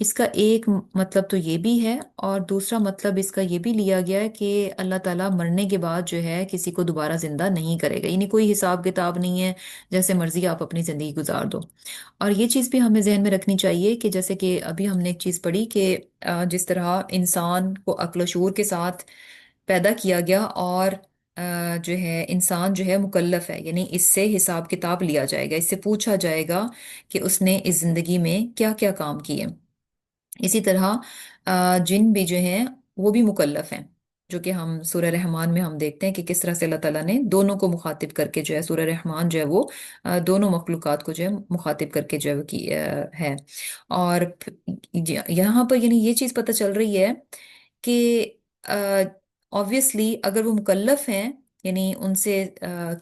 اس کا ایک مطلب تو یہ بھی ہے، اور دوسرا مطلب اس کا یہ بھی لیا گیا ہے کہ اللہ تعالیٰ مرنے کے بعد جو ہے کسی کو دوبارہ زندہ نہیں کرے گا، یعنی کوئی حساب کتاب نہیں ہے، جیسے مرضی آپ اپنی زندگی گزار دو۔ اور یہ چیز بھی ہمیں ذہن میں رکھنی چاہیے کہ جیسے کہ ابھی ہم نے ایک چیز پڑھی کہ جس طرح انسان کو عقل و شعور کے ساتھ پیدا کیا گیا، اور جو ہے انسان جو ہے مکلف ہے، یعنی اس سے حساب کتاب لیا جائے گا، اس سے پوچھا جائے گا کہ اس نے اس زندگی میں کیا کیا کام کیے۔ اسی طرح جن بھی جو ہیں وہ بھی مکلف ہیں، جو کہ ہم سورہ رحمان میں ہم دیکھتے ہیں کہ کس طرح سے اللہ تعالیٰ نے دونوں کو مخاطب کر کے جو ہے سورہ رحمان جو ہے وہ دونوں مخلوقات کو جو ہے مخاطب کر کے جو ہے وہ کی ہے۔ اور یہاں پر یعنی یہ چیز پتہ چل رہی ہے کہ آبویسلی اگر وہ مکلف ہیں، یعنی ان سے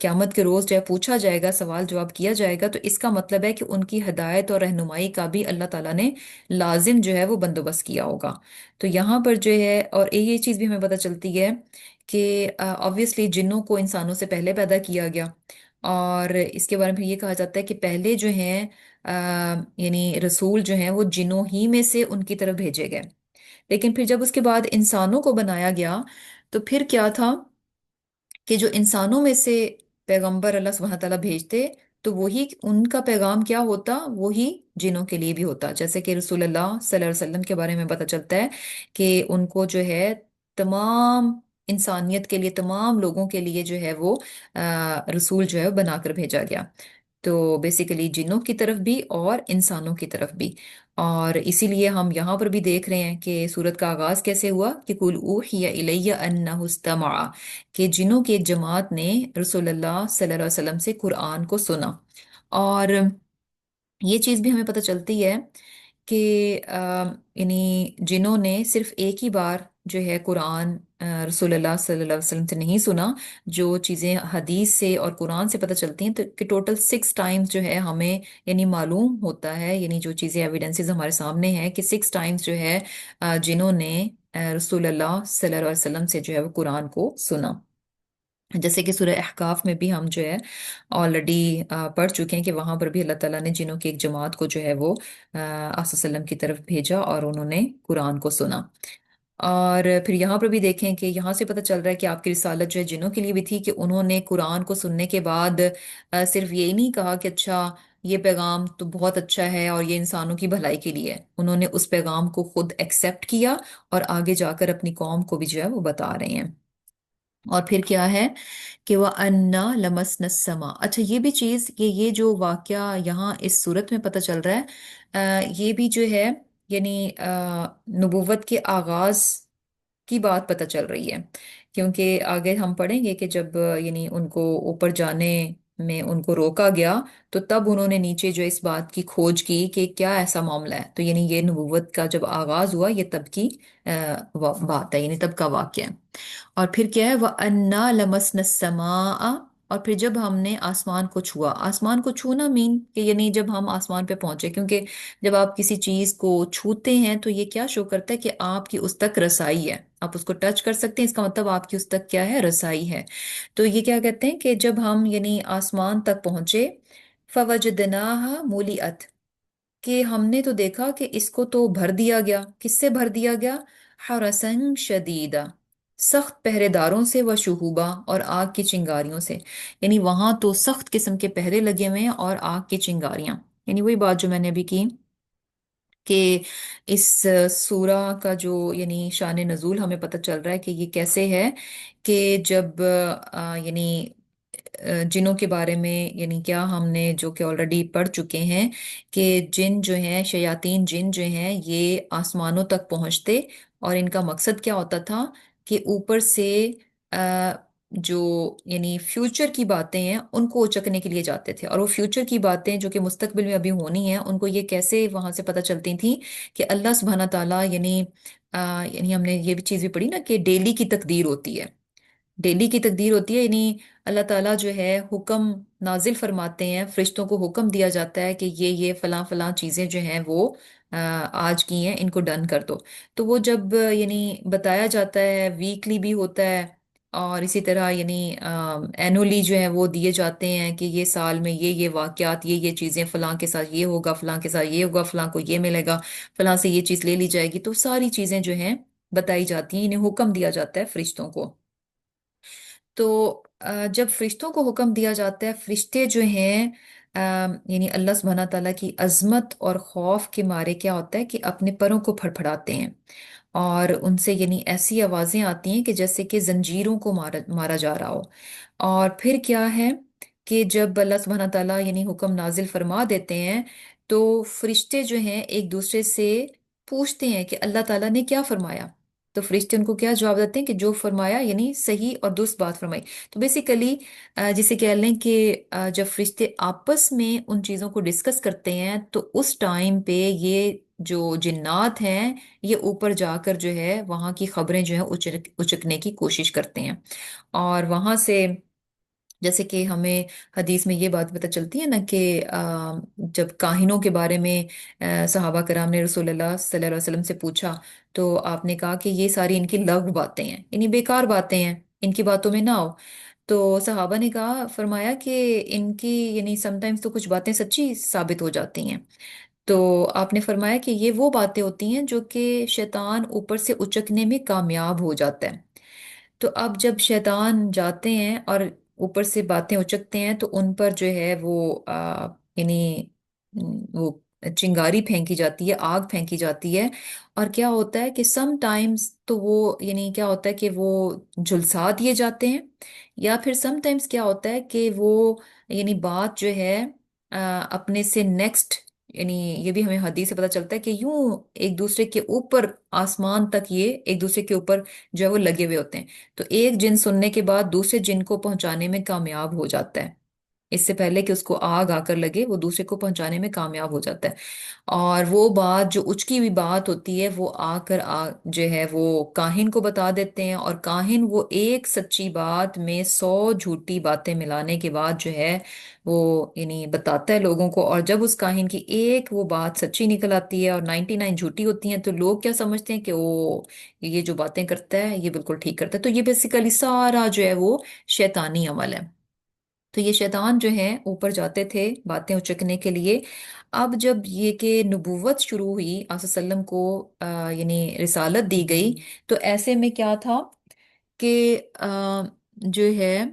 قیامت کے روز جو ہے پوچھا جائے گا، سوال جواب کیا جائے گا، تو اس کا مطلب ہے کہ ان کی ہدایت اور رہنمائی کا بھی اللہ تعالیٰ نے لازم جو ہے وہ بندوبست کیا ہوگا۔ تو یہاں پر جو ہے، اور یہ چیز بھی ہمیں پتہ چلتی ہے کہ آبویسلی جنوں کو انسانوں سے پہلے پیدا کیا گیا، اور اس کے بارے میں یہ کہا جاتا ہے کہ پہلے جو ہیں یعنی رسول جو ہیں وہ جنوں ہی میں سے ان کی طرف بھیجے گئے، لیکن پھر جب اس کے بعد انسانوں کو بنایا گیا تو پھر کیا تھا کہ جو انسانوں میں سے پیغمبر اللہ سبحانہ تعالیٰ بھیجتے، تو وہی ان کا پیغام کیا ہوتا، وہی جنوں کے لیے بھی ہوتا۔ جیسے کہ رسول اللہ صلی اللہ علیہ وسلم کے بارے میں پتہ چلتا ہے کہ ان کو جو ہے تمام انسانیت کے لیے، تمام لوگوں کے لیے جو ہے وہ رسول جو ہے بنا کر بھیجا گیا، تو بیسیکلی جنوں کی طرف بھی اور انسانوں کی طرف بھی۔ اور اسی لیے ہم یہاں پر بھی دیکھ رہے ہیں کہ سورت کا آغاز کیسے ہوا کہ قُلْ أُوحِيَ إِلَيَّ أَنَّهُ اسْتَمَعَ، کہ جنوں کی ایک جماعت نے رسول اللہ صلی اللہ علیہ وسلم سے قرآن کو سنا۔ اور یہ چیز بھی ہمیں پتہ چلتی ہے کہ یعنی جنہوں نے صرف ایک ہی بار جو ہے قرآن رسول اللہ صلی اللہ علیہ وسلم سے نہیں سنا، جو چیزیں حدیث سے اور قرآن سے پتہ چلتی ہیں، تو کہ ٹوٹل 6 ٹائمز جو ہے ہمیں یعنی معلوم ہوتا ہے، یعنی جو چیزیں ایویڈنسز ہمارے سامنے ہیں کہ 6 ٹائمز جو ہے جنہوں نے رسول اللہ صلی اللہ علیہ وسلم سے جو ہے وہ قرآن کو سنا۔ جیسے کہ سورہ احقاف میں بھی ہم جو ہے آلریڈی پڑھ چکے ہیں کہ وہاں پر بھی اللہ تعالیٰ نے جنوں کی ایک جماعت کو جو ہے وہ آپ وسلم کی طرف بھیجا اور انہوں نے قرآن کو سنا۔ اور پھر یہاں پر بھی دیکھیں کہ یہاں سے پتہ چل رہا ہے کہ آپ کی رسالت جو ہے جنوں کے لیے بھی تھی، کہ انہوں نے قرآن کو سننے کے بعد صرف یہی نہیں کہا کہ اچھا یہ پیغام تو بہت اچھا ہے اور یہ انسانوں کی بھلائی کے لیے ہے، انہوں نے اس پیغام کو خود ایکسیپٹ کیا اور آگے جا کر اپنی قوم کو بھی جو ہے وہ بتا رہے ہیں۔ اور پھر کیا ہے کہ وہ انا لمسن السما، اچھا یہ بھی چیز کہ یہ جو واقعہ یہاں اس صورت میں پتہ چل رہا ہے، یہ بھی جو ہے یعنی نبوت کے آغاز کی بات پتہ چل رہی ہے، کیونکہ آگے ہم پڑھیں گے کہ جب یعنی ان کو اوپر جانے میں ان کو روکا گیا، تو تب انہوں نے نیچے جو اس بات کی کھوج کی کہ کیا ایسا معاملہ ہے، تو یعنی یہ نبوت کا جب آغاز ہوا یہ تب کی بات ہے، یعنی تب کا واقعہ ہے۔ اور پھر کیا ہے وَأَنَّا لَمَسْنَا السَّمَاءَ، اور پھر جب ہم نے آسمان کو چھوا، آسمان کو چھونا مین کہ یعنی جب ہم آسمان پہ پہنچے، کیونکہ جب آپ کسی چیز کو چھوتے ہیں تو یہ کیا شو کرتا ہے کہ آپ کی اس تک رسائی ہے، آپ اس کو ٹچ کر سکتے ہیں، اس کا مطلب آپ کی اس تک کیا ہے، رسائی ہے۔ تو یہ کیا کہتے ہیں کہ جب ہم یعنی آسمان تک پہنچے فَوَجَدْنَاهَا مُلِئَتْ، کہ ہم نے تو دیکھا کہ اس کو تو بھر دیا گیا، کس سے بھر دیا گیا، حرسن شدیدہ، سخت پہرے داروں سے، و شہوبا، اور آگ کی چنگاریوں سے، یعنی وہاں تو سخت قسم کے پہرے لگے ہوئے ہیں اور آگ کی چنگاریاں، یعنی وہی بات جو میں نے ابھی کی کہ اس سورہ کا جو یعنی شان نزول ہمیں پتہ چل رہا ہے کہ یہ کیسے ہے، کہ جب یعنی جنوں کے بارے میں یعنی کیا ہم نے جو کہ آلریڈی پڑھ چکے ہیں کہ جن جو ہیں، شیاطین جن جو ہیں، یہ آسمانوں تک پہنچتے اور ان کا مقصد کیا ہوتا تھا کہ اوپر سے جو یعنی فیوچر کی باتیں ہیں ان کو اچکنے کے لیے جاتے تھے، اور وہ فیوچر کی باتیں جو کہ مستقبل میں ابھی ہونی ہیں ان کو یہ کیسے وہاں سے پتہ چلتی تھیں کہ اللہ سبحانہ تعالیٰ یعنی ہم نے یہ بھی چیز بھی پڑھی نا کہ ڈیلی کی تقدیر ہوتی ہے، ڈیلی کی تقدیر ہوتی ہے، یعنی اللہ تعالیٰ جو ہے حکم نازل فرماتے ہیں، فرشتوں کو حکم دیا جاتا ہے کہ یہ فلاں فلاں چیزیں جو ہیں وہ آج کی ہیں، ان کو ڈن کر دو، تو وہ جب یعنی بتایا جاتا ہے، ویکلی بھی ہوتا ہے اور اسی طرح یعنی اینولی جو ہے وہ دیے جاتے ہیں کہ یہ سال میں یہ واقعات، یہ چیزیں، فلاں کے ساتھ یہ ہوگا، فلاں کے ساتھ یہ ہوگا، فلاں کو یہ ملے گا، فلاں سے یہ چیز لے لی جائے گی، تو ساری چیزیں جو ہیں بتائی جاتی ہیں، انہیں حکم دیا جاتا ہے فرشتوں کو۔ تو جب فرشتوں کو حکم دیا جاتا ہے، فرشتے جو ہیں یعنی اللہ سبحانہ تعالیٰ کی عظمت اور خوف کے مارے کیا ہوتا ہے کہ اپنے پروں کو پھڑپھڑاتے ہیں، اور ان سے یعنی ایسی آوازیں آتی ہیں کہ جیسے کہ زنجیروں کو مارا مارا جا رہا ہو۔ اور پھر کیا ہے کہ جب اللہ سبحانہ تعالیٰ یعنی حکم نازل فرما دیتے ہیں، تو فرشتے جو ہیں ایک دوسرے سے پوچھتے ہیں کہ اللہ تعالیٰ نے کیا فرمایا؟ تو فرشتے ان کو کیا جواب دیتے ہیں کہ جو فرمایا یعنی صحیح اور درست بات فرمائی۔ تو بیسیکلی جسے کہہ لیں کہ جب فرشتے آپس میں ان چیزوں کو ڈسکس کرتے ہیں، تو اس ٹائم پہ یہ جو جنات ہیں، یہ اوپر جا کر جو ہے وہاں کی خبریں جو ہے اچکنے کی کوشش کرتے ہیں، اور وہاں سے جیسے کہ ہمیں حدیث میں یہ بات پتہ چلتی ہے نا کہ جب کاہنوں کے بارے میں صحابہ کرام نے رسول اللہ صلی اللہ علیہ وسلم سے پوچھا، تو آپ نے کہا کہ یہ ساری ان کی لغو باتیں ہیں، یعنی بیکار باتیں ہیں، ان کی باتوں میں نہ آؤ۔ تو صحابہ نے کہا، فرمایا کہ ان کی یعنی سم ٹائمز تو کچھ باتیں سچی ثابت ہو جاتی ہیں۔ تو آپ نے فرمایا کہ یہ وہ باتیں ہوتی ہیں جو کہ شیطان اوپر سے اچکنے میں کامیاب ہو جاتا ہے۔ تو اب جب شیطان جاتے ہیں اور اوپر سے باتیں اچکتے ہیں، تو ان پر جو ہے وہ یعنی وہ چنگاری پھینکی جاتی ہے، آگ پھینکی جاتی ہے، اور کیا ہوتا ہے کہ سم ٹائمز تو وہ یعنی کیا ہوتا ہے کہ وہ جھلسا دیے جاتے ہیں، یا پھر سم ٹائمز کیا ہوتا ہے کہ وہ یعنی بات جو ہے اپنے سے نیکسٹ، یعنی یہ بھی ہمیں حدیث سے پتہ چلتا ہے کہ یوں ایک دوسرے کے اوپر آسمان تک یہ ایک دوسرے کے اوپر جو ہے وہ لگے ہوئے ہوتے ہیں، تو ایک جن سننے کے بعد دوسرے جن کو پہنچانے میں کامیاب ہو جاتا ہے، اس سے پہلے کہ اس کو آگ آ کر لگے، وہ دوسرے کو پہنچانے میں کامیاب ہو جاتا ہے۔ اور وہ بات جو اچکی ہوئی بات ہوتی ہے، وہ آ کر جو ہے وہ کاہن کو بتا دیتے ہیں، اور کاہن وہ ایک سچی بات میں 100 جھوٹی باتیں ملانے کے بعد جو ہے وہ یعنی بتاتا ہے لوگوں کو، اور جب اس کاہن کی ایک وہ بات سچی نکل آتی ہے اور 99 جھوٹی ہوتی ہیں، تو لوگ کیا سمجھتے ہیں کہ وہ یہ جو باتیں کرتا ہے یہ بالکل ٹھیک کرتا ہے۔ تو یہ بیسیکلی سارا جو ہے وہ شیطانی عمل ہے۔ تو یہ شیطان جو ہیں اوپر جاتے تھے باتیں اچکنے کے لیے۔ اب جب یہ کہ نبوت شروع ہوئی، آپ صلی اللہ علیہ وسلم کو یعنی رسالت دی گئی، تو ایسے میں کیا تھا کہ جو ہے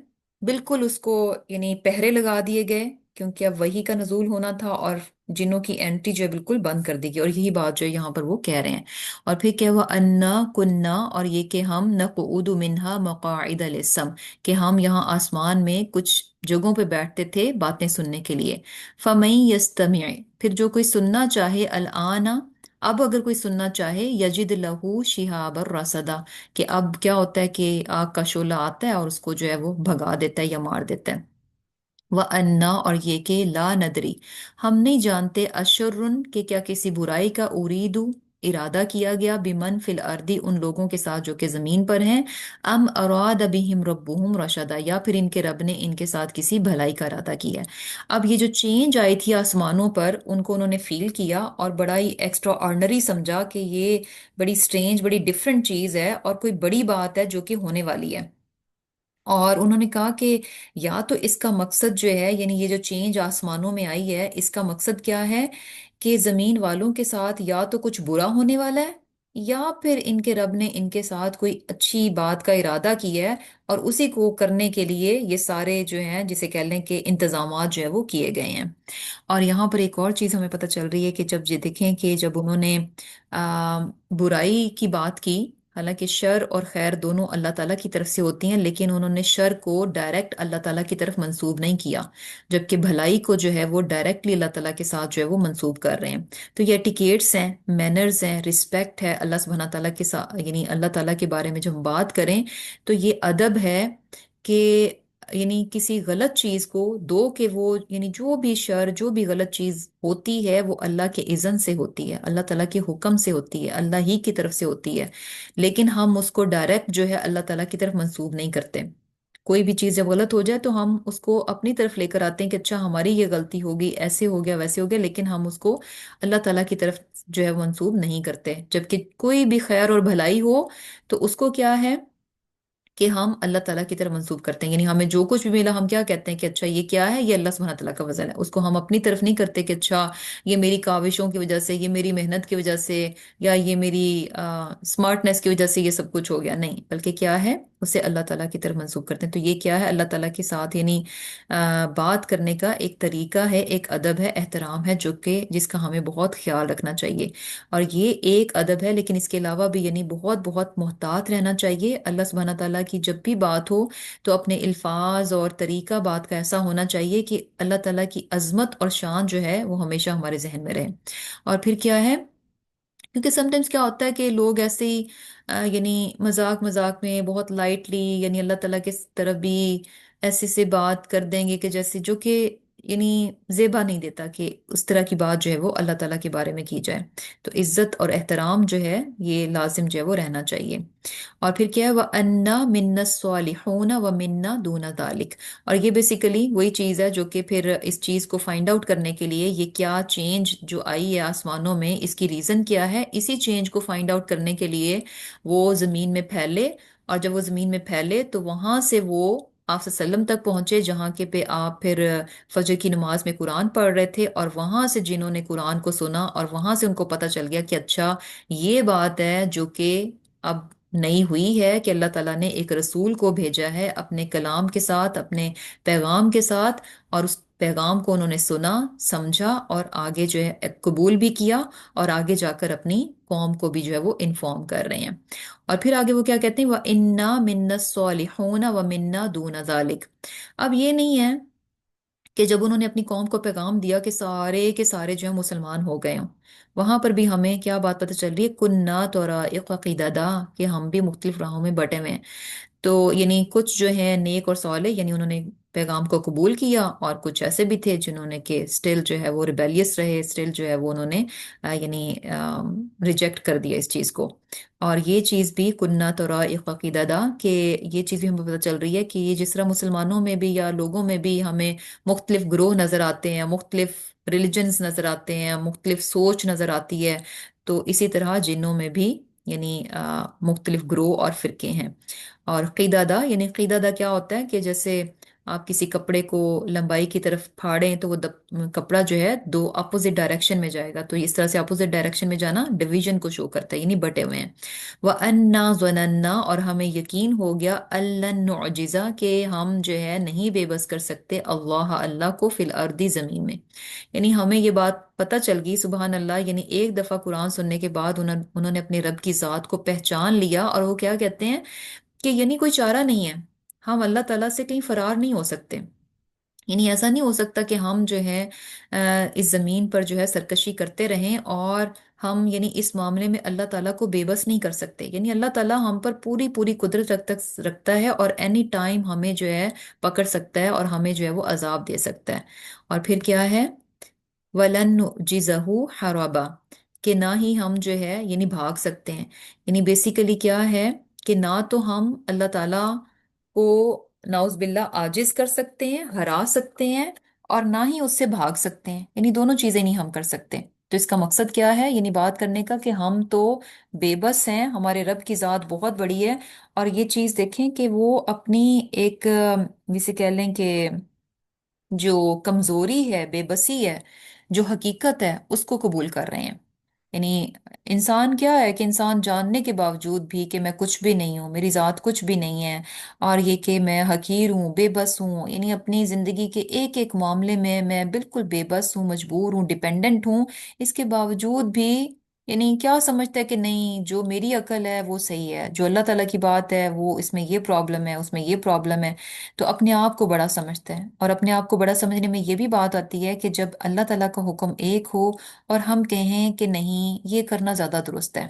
بالکل اس کو یعنی پہرے لگا دیے گئے، کیونکہ اب وحی کا نزول ہونا تھا، اور جنوں کی انٹری جو ہے بالکل بند کر دی گئی، اور یہی بات جو ہے یہاں پر وہ کہہ رہے ہیں۔ اور پھر کیا ہوا، انا کننا، اور یہ کہ ہم نقعد منہا مقاعد للسم، کہ ہم یہاں آسمان میں کچھ جگہوں پہ بیٹھتے تھے باتیں سننے کے لیے۔ فَمَن يَسْتَمِعْ، پھر جو کوئی سننا چاہے، الآن، اب اگر کوئی سننا چاہے، یجد لہو شہاب الرصدا، کہ اب کیا ہوتا ہے کہ آگ کا شعلہ آتا ہے اور اس کو جو ہے وہ بھگا دیتا ہے یا مار دیتا ہے۔ وَأَنَّا، اور یہ کہ لا ندری، ہم نہیں جانتے، اشرن، کہ کیا کسی برائی کا اریدو ارادہ کیا گیا، بمن فی الارضی، ان لوگوں کے ساتھ جو کہ زمین پر ہیں، ام اراد بہم ربہم رشدا، یا پھر ان کے رب نے ان کے ساتھ کسی بھلائی کا ارادہ کیا ہے۔ اب یہ جو چینج آئی تھی آسمانوں پر، ان کو انہوں نے فیل کیا اور بڑا ہی ایکسٹرا آرڈنری سمجھا کہ یہ بڑی سٹرینج، بڑی ڈفرینٹ چیز ہے، اور کوئی بڑی بات ہے جو کہ ہونے والی ہے۔ اور انہوں نے کہا کہ یا تو اس کا مقصد جو ہے، یعنی یہ جو چینج آسمانوں میں آئی ہے، اس کا مقصد کیا ہے کہ زمین والوں کے ساتھ یا تو کچھ برا ہونے والا ہے، یا پھر ان کے رب نے ان کے ساتھ کوئی اچھی بات کا ارادہ کیا ہے، اور اسی کو کرنے کے لیے یہ سارے جو ہیں جسے کہہ لیں کہ انتظامات جو ہے وہ کیے گئے ہیں۔ اور یہاں پر ایک اور چیز ہمیں پتہ چل رہی ہے کہ جب یہ دیکھیں کہ جب انہوں نے آ، برائی کی بات کی، حالانکہ شر اور خیر دونوں اللہ تعالیٰ کی طرف سے ہوتی ہیں، لیکن انہوں نے شر کو ڈائریکٹ اللہ تعالیٰ کی طرف منسوب نہیں کیا، جبکہ بھلائی کو جو ہے وہ ڈائریکٹلی اللہ تعالیٰ کے ساتھ جو ہے وہ منسوب کر رہے ہیں۔ تو یہ ایٹیکیٹس ہیں، مینرز ہیں، رسپیکٹ ہے اللہ سبحانہ تعالیٰ کے ساتھ، یعنی اللہ تعالیٰ کے بارے میں جب ہم بات کریں تو یہ ادب ہے کہ یعنی کسی غلط چیز کو دو، کہ وہ یعنی جو بھی شر، جو بھی غلط چیز ہوتی ہے وہ اللہ کے اذن سے ہوتی ہے، اللہ تعالیٰ کے حکم سے ہوتی ہے، اللہ ہی کی طرف سے ہوتی ہے، لیکن ہم اس کو ڈائریکٹ جو ہے اللہ تعالیٰ کی طرف منسوب نہیں کرتے۔ کوئی بھی چیز جب غلط ہو جائے تو ہم اس کو اپنی طرف لے کر آتے ہیں کہ اچھا ہماری یہ غلطی ہوگی، ایسے ہو گیا، ویسے ہو گیا، لیکن ہم اس کو اللہ تعالیٰ کی طرف جو ہے منسوب نہیں کرتے۔ جبکہ کوئی بھی خیر اور بھلائی ہو تو اس کو کیا ہے کہ ہم اللہ تعالیٰ کی طرف منسوب کرتے ہیں، یعنی ہمیں جو کچھ بھی ملا ہم کیا کہتے ہیں کہ اچھا یہ کیا ہے، یہ اللہ سبحانہ تعالیٰ کا فضل ہے، اس کو ہم اپنی طرف نہیں کرتے کہ اچھا یہ میری کاوشوں کی وجہ سے، یہ میری محنت کی وجہ سے، یا یہ میری اسمارٹنیس کی وجہ سے یہ سب کچھ ہو گیا، نہیں، بلکہ کیا ہے اسے اللہ تعالیٰ کی طرف منسوب کرتے ہیں۔ تو یہ کیا ہے، اللہ تعالیٰ کے ساتھ یعنی بات کرنے کا ایک طریقہ ہے، ایک ادب ہے، احترام ہے، جو کہ جس کا ہمیں بہت خیال رکھنا چاہیے۔ اور یہ ایک ادب ہے، لیکن اس کے علاوہ بھی یعنی بہت بہت محتاط رہنا چاہیے۔ اللہ سبحانہ تعالیٰ کی جب بھی بات ہو تو اپنے الفاظ اور طریقہ بات کا ایسا ہونا چاہیے کہ اللہ تعالیٰ کی عظمت اور شان جو ہے وہ ہمیشہ ہمارے ذہن میں رہے۔ اور پھر کیا ہے، کیونکہ سم ٹائمس کیا ہوتا ہے کہ لوگ ایسے ہی یعنی مذاق مذاق میں بہت لائٹلی یعنی اللہ تعالیٰ کی طرف بھی ایسے سے بات کر دیں گے کہ جیسے جو کہ یعنی زیبا نہیں دیتا کہ اس طرح کی بات جو ہے وہ اللہ تعالیٰ کے بارے میں کی جائے۔ تو عزت اور احترام جو ہے یہ لازم جو ہے وہ رہنا چاہیے۔ اور پھر کیا ہے، وَأَنَّا مِنَّا الصَّالِحُونَ وَمِنَّا دُونَ ذَلِكَ، اور یہ بیسیکلی وہی چیز ہے جو کہ پھر اس چیز کو فائنڈ آؤٹ کرنے کے لیے یہ کیا چینج جو آئی ہے آسمانوں میں، اس کی ریزن کیا ہے، اسی چینج کو فائنڈ آؤٹ کرنے کے لیے وہ زمین میں پھیلے، اور جب وہ زمین میں پھیلے تو وہاں سے وہ آپ صلی اللہ علیہ وسلم تک پہنچے، جہاں کے پہ آپ پھر فجر کی نماز میں قرآن پڑھ رہے تھے، اور وہاں سے جنہوں نے قرآن کو سنا اور وہاں سے ان کو پتہ چل گیا کہ اچھا یہ بات ہے جو کہ اب نہیں ہوئی ہے، کہ اللہ تعالیٰ نے ایک رسول کو بھیجا ہے اپنے کلام کے ساتھ، اپنے پیغام کے ساتھ، اور اس پیغام کو انہوں نے سنا، سمجھا، اور آگے جو ہے قبول بھی کیا، اور آگے جا کر اپنی قوم کو بھی جو ہے وہ انفارم کر رہے ہیں۔ اور پھر آگے وہ کیا کہتے ہیں، وَإِنَّا مِنَّا الصَّالِحُونَ وَمِنَّا دُونَ ذَلِكَ۔ اب یہ نہیں ہے کہ جب انہوں نے اپنی قوم کو پیغام دیا کہ سارے کے سارے جو ہیں مسلمان ہو گئے ہوں، وہاں پر بھی ہمیں کیا بات پتہ چل رہی ہے، کُنَّا طَرَائِقَ قِدَدًا، کہ ہم بھی مختلف راہوں میں بٹے ہوئے ہیں۔ تو یعنی کچھ جو ہیں نیک اور صالح، یعنی انہوں نے پیغام کو قبول کیا، اور کچھ ایسے بھی تھے جنہوں نے کہ سٹل جو ہے وہ ریبیلیس رہے، سٹل جو ہے وہ انہوں نے یعنی ریجیکٹ کر دیا اس چیز کو۔ اور یہ چیز بھی کنہ طرائق قددا، کہ یہ چیز بھی ہمیں پتہ چل رہی ہے کہ یہ جس طرح مسلمانوں میں بھی یا لوگوں میں بھی ہمیں مختلف گروہ نظر آتے ہیں، مختلف ریلیجنز نظر آتے ہیں، مختلف سوچ نظر آتی ہے، تو اسی طرح جنوں میں بھی یعنی مختلف گروہ اور فرقے ہیں۔ اور قیدادہ، یعنی قیدادہ کیا ہوتا ہے کہ جیسے آپ کسی کپڑے کو لمبائی کی طرف پھاڑیں تو وہ کپڑا جو ہے دو اپوزٹ ڈائریکشن میں جائے گا، تو اس طرح سے اپوزٹ ڈائریکشن میں جانا ڈویژن کو شو کرتا ہے، یعنی بٹے ہوئے ہیں۔ وَأَنَّا ظَنَنَّا، اور ہمیں یقین ہو گیا، أَلَّن نُعْجِزَ، کہ ہم جو ہے نہیں بے بس کر سکتے اللہ، اللہ کو، فی الارض، زمین میں۔ یعنی ہمیں یہ بات پتہ چل گئی، سبحان اللہ، یعنی ایک دفعہ قرآن سننے کے بعد انہوں نے اپنے رب کی ذات کو پہچان لیا، اور وہ کیا کہتے ہیں کہ یعنی کوئی چارہ نہیں ہے، ہم اللہ تعالیٰ سے کہیں فرار نہیں ہو سکتے، یعنی ایسا نہیں ہو سکتا کہ ہم جو ہے اس زمین پر جو ہے سرکشی کرتے رہیں، اور ہم یعنی اس معاملے میں اللہ تعالیٰ کو بے بس نہیں کر سکتے، یعنی اللہ تعالیٰ ہم پر پوری پوری قدرت رکھتا ہے، اور اینی ٹائم ہمیں جو ہے پکڑ سکتا ہے، اور ہمیں جو ہے وہ عذاب دے سکتا ہے۔ اور پھر کیا ہے، وَلَن نُعْجِزَهُ حَرَبًا، کہ نہ ہی ہم جو ہے یعنی بھاگ سکتے ہیں، یعنی بیسیکلی کیا ہے کہ نہ تو ہم اللہ تعالیٰ کو نعوذ باللہ عاجز کر سکتے ہیں، ہرا سکتے ہیں، اور نہ ہی اس سے بھاگ سکتے ہیں، یعنی دونوں چیزیں نہیں ہم کر سکتے۔ تو اس کا مقصد کیا ہے، یعنی بات کرنے کا، کہ ہم تو بے بس ہیں، ہمارے رب کی ذات بہت بڑی ہے، اور یہ چیز دیکھیں کہ وہ اپنی ایک جسے کہہ لیں کہ جو کمزوری ہے، بے بسی ہے، جو حقیقت ہے، اس کو قبول کر رہے ہیں۔ یعنی انسان کیا ہے کہ انسان جاننے کے باوجود بھی کہ میں کچھ بھی نہیں ہوں، میری ذات کچھ بھی نہیں ہے، اور یہ کہ میں حقیر ہوں، بے بس ہوں، یعنی اپنی زندگی کے ایک ایک معاملے میں بالکل بے بس ہوں، مجبور ہوں، ڈیپینڈنٹ ہوں، اس کے باوجود بھی یعنی کیا سمجھتا ہے کہ نہیں، جو میری عقل ہے وہ صحیح ہے، جو اللہ تعالیٰ کی بات ہے وہ اس میں یہ پرابلم ہے، اس میں یہ پرابلم ہے، تو اپنے آپ کو بڑا سمجھتا ہے۔ اور اپنے آپ کو بڑا سمجھنے میں یہ بھی بات آتی ہے کہ جب اللہ تعالیٰ کا حکم ایک ہو اور ہم کہیں کہ نہیں یہ کرنا زیادہ درست ہے،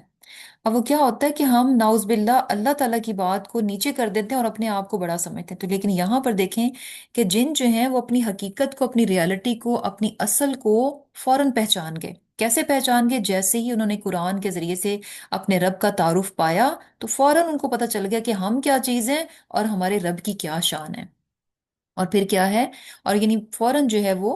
اب وہ کیا ہوتا ہے کہ ہم نعوذ باللہ اللہ تعالیٰ کی بات کو نیچے کر دیتے ہیں اور اپنے آپ کو بڑا سمجھتے ہیں۔ تو لیکن یہاں پر دیکھیں کہ جن جو ہیں وہ اپنی حقیقت کو، اپنی ریالٹی کو، اپنی اصل کو فوراً پہچان گئے۔ کیسے پہچان گئے؟ جیسے ہی انہوں نے قرآن کے ذریعے سے اپنے رب کا تعارف پایا تو فوراً ان کو پتہ چل گیا کہ ہم کیا چیز ہیں اور ہمارے رب کی کیا شان ہے۔ اور پھر کیا ہے، اور یعنی فوراً جو ہے وہ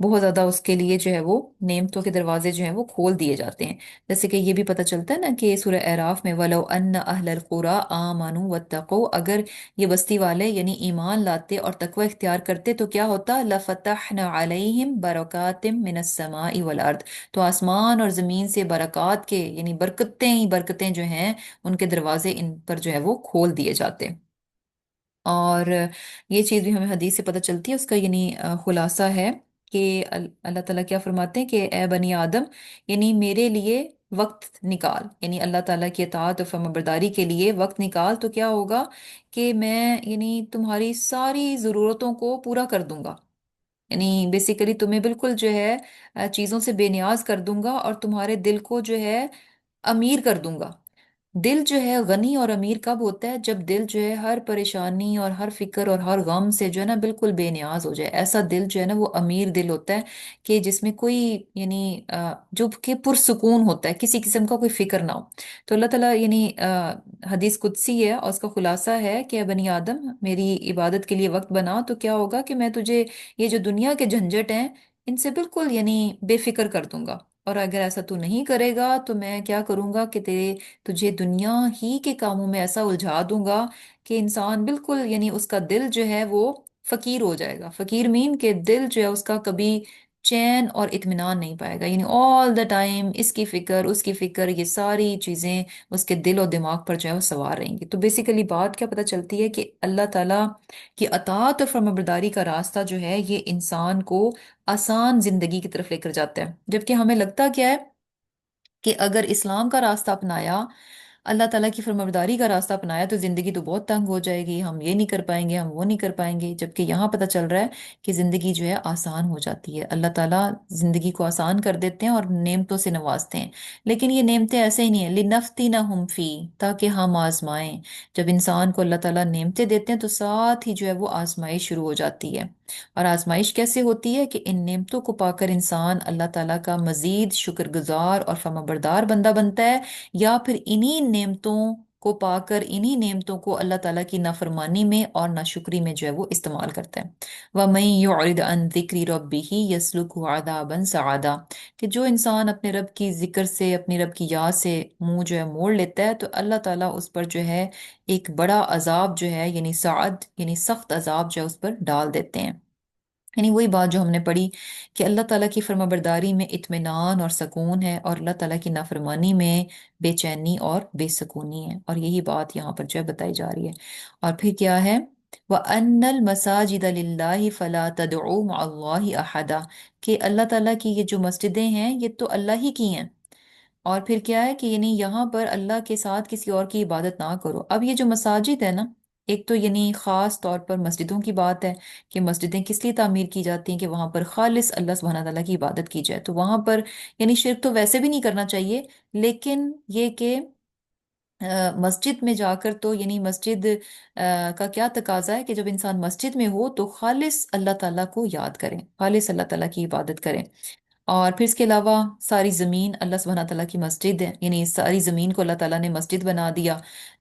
بہت زیادہ اس کے لیے جو ہے وہ نعمتوں کے دروازے جو ہیں وہ کھول دیے جاتے ہیں۔ جیسے کہ یہ بھی پتہ چلتا ہے نا کہ سورہ اعراف میں وَلَوْ أَنَّ أَهْلَ الْقُرَىٰ آمَنُوا وَاتَّقَوْا، اگر یہ بستی والے یعنی ایمان لاتے اور تقوی اختیار کرتے تو کیا ہوتا، لَفَتَحْنَا عَلَيْهِمْ بَرَكَاتٍ مِّنَ السَّمَاءِ وَالْأَرْضِ، تو آسمان اور زمین سے برکات کے یعنی برکتیں ہی برکتیں جو ہیں ان کے دروازے ان پر جو ہے وہ کھول دیے جاتے۔ اور یہ چیز بھی ہمیں حدیث سے پتہ چلتی ہے، اس کا یعنی خلاصہ ہے کہ اللہ تعالیٰ کیا فرماتے ہیں کہ اے بنی آدم، یعنی میرے لیے وقت نکال، یعنی اللہ تعالیٰ کی اطاعت اور فرمانبرداری کے لیے وقت نکال تو کیا ہوگا کہ میں یعنی تمہاری ساری ضرورتوں کو پورا کر دوں گا، یعنی بیسیکلی تمہیں بالکل جو ہے چیزوں سے بے نیاز کر دوں گا، اور تمہارے دل کو جو ہے امیر کر دوں گا۔ دل جو ہے غنی اور امیر کب ہوتا ہے، جب دل جو ہے ہر پریشانی اور ہر فکر اور ہر غم سے جو ہے نا بالکل بے نیاز ہو جائے، ایسا دل جو ہے نا وہ امیر دل ہوتا ہے کہ جس میں کوئی یعنی جو کہ پرسکون ہوتا ہے، کسی قسم کا کوئی فکر نہ ہو۔ تو اللہ تعالیٰ یعنی حدیث قدسی ہے اور اس کا خلاصہ ہے کہ اے بنی آدم، میری عبادت کے لیے وقت بنا تو کیا ہوگا کہ میں تجھے یہ جو دنیا کے جھنجٹ ہیں ان سے بالکل یعنی بے فکر کر دوں گا، اور اگر ایسا تو نہیں کرے گا تو میں کیا کروں گا کہ تجھے دنیا ہی کے کاموں میں ایسا الجھا دوں گا کہ انسان بالکل یعنی اس کا دل جو ہے وہ فقیر ہو جائے گا۔ فقیر مین کہ دل جو ہے اس کا کبھی چین اور اطمینان نہیں پائے گا، یعنی آل دا ٹائم اس کی فکر اس کی فکر، یہ ساری چیزیں اس کے دل اور دماغ پر جو ہے وہ سوار رہیں گی۔ تو بیسیکلی بات کیا پتہ چلتی ہے کہ اللہ تعالیٰ کی اطاعت اور فرمانبرداری کا راستہ جو ہے یہ انسان کو آسان زندگی کی طرف لے کر جاتا ہے، جبکہ ہمیں لگتا کیا ہے کہ اگر اسلام کا راستہ اپنایا، اللہ تعالیٰ کی فرمانبرداری کا راستہ اپنایا تو زندگی تو بہت تنگ ہو جائے گی، ہم یہ نہیں کر پائیں گے، ہم وہ نہیں کر پائیں گے، جبکہ یہاں پتہ چل رہا ہے کہ زندگی جو ہے آسان ہو جاتی ہے۔ اللہ تعالیٰ زندگی کو آسان کر دیتے ہیں اور نعمتوں سے نوازتے ہیں، لیکن یہ نعمتیں ایسے ہی نہیں ہیں لِنَفْتِنَهُمْ فِيهِ، تاکہ ہم آزمائیں۔ جب انسان کو اللہ تعالیٰ نعمتیں دیتے ہیں تو ساتھ ہی جو ہے وہ آزمائش شروع ہو جاتی ہے، اور آزمائش کیسے ہوتی ہے کہ ان نعمتوں کو پا کر انسان اللہ تعالیٰ کا مزید شکر گزار اور فرمانبردار بندہ بنتا ہے، یا پھر انہی نعمتوں کو پا کر انہی نعمتوں کو اللہ تعالیٰ کی نافرمانی میں اور ناشکری میں جو ہے وہ استعمال کرتا ہے۔ وَمَن يُعْرِضْ عَن ذِكْرِ رَبِّهِ يَسْلُكْهُ عَذَابًا سَعَدًا، کہ جو انسان اپنے رب کی ذکر سے، اپنی رب کی یاد سے منہ جو ہے موڑ لیتا ہے تو اللہ تعالیٰ اس پر جو ہے ایک بڑا عذاب جو ہے یعنی سعد یعنی سخت عذاب جو ہے اس پر ڈال دیتے ہیں۔ یعنی وہی بات جو ہم نے پڑھی کہ اللہ تعالیٰ کی فرمانبرداری میں اطمینان اور سکون ہے، اور اللہ تعالیٰ کی نافرمانی میں بے چینی اور بے سکونی ہے، اور یہی بات یہاں پر جو ہے بتائی جا رہی ہے۔ اور پھر کیا ہے، وَأَنَّ الْمَسَاجِدَ لِلَّهِ فَلَا تَدْعُوا مَعَ اللَّهِ أَحَدًا، کہ اللہ تعالیٰ کی یہ جو مسجدیں ہیں یہ تو اللہ ہی کی ہیں، اور پھر کیا ہے کہ یعنی یہاں پر اللہ کے ساتھ کسی اور کی عبادت نہ کرو۔ اب یہ جو مساجد ہے نا، ایک تو یعنی خاص طور پر مسجدوں کی بات ہے کہ مسجدیں کس لیے تعمیر کی جاتی ہیں کہ وہاں پر خالص اللہ سبحانہ تعالیٰ کی عبادت کی جائے، تو وہاں پر یعنی شرک تو ویسے بھی نہیں کرنا چاہیے، لیکن یہ کہ مسجد میں جا کر تو یعنی مسجد کا کیا تقاضا ہے کہ جب انسان مسجد میں ہو تو خالص اللہ تعالیٰ کو یاد کریں، خالص اللہ تعالیٰ کی عبادت کریں۔ اور پھر اس کے علاوہ ساری زمین اللہ سبحانہ تعالیٰ کی مسجد ہے، یعنی ساری زمین کو اللہ تعالیٰ نے مسجد بنا دیا،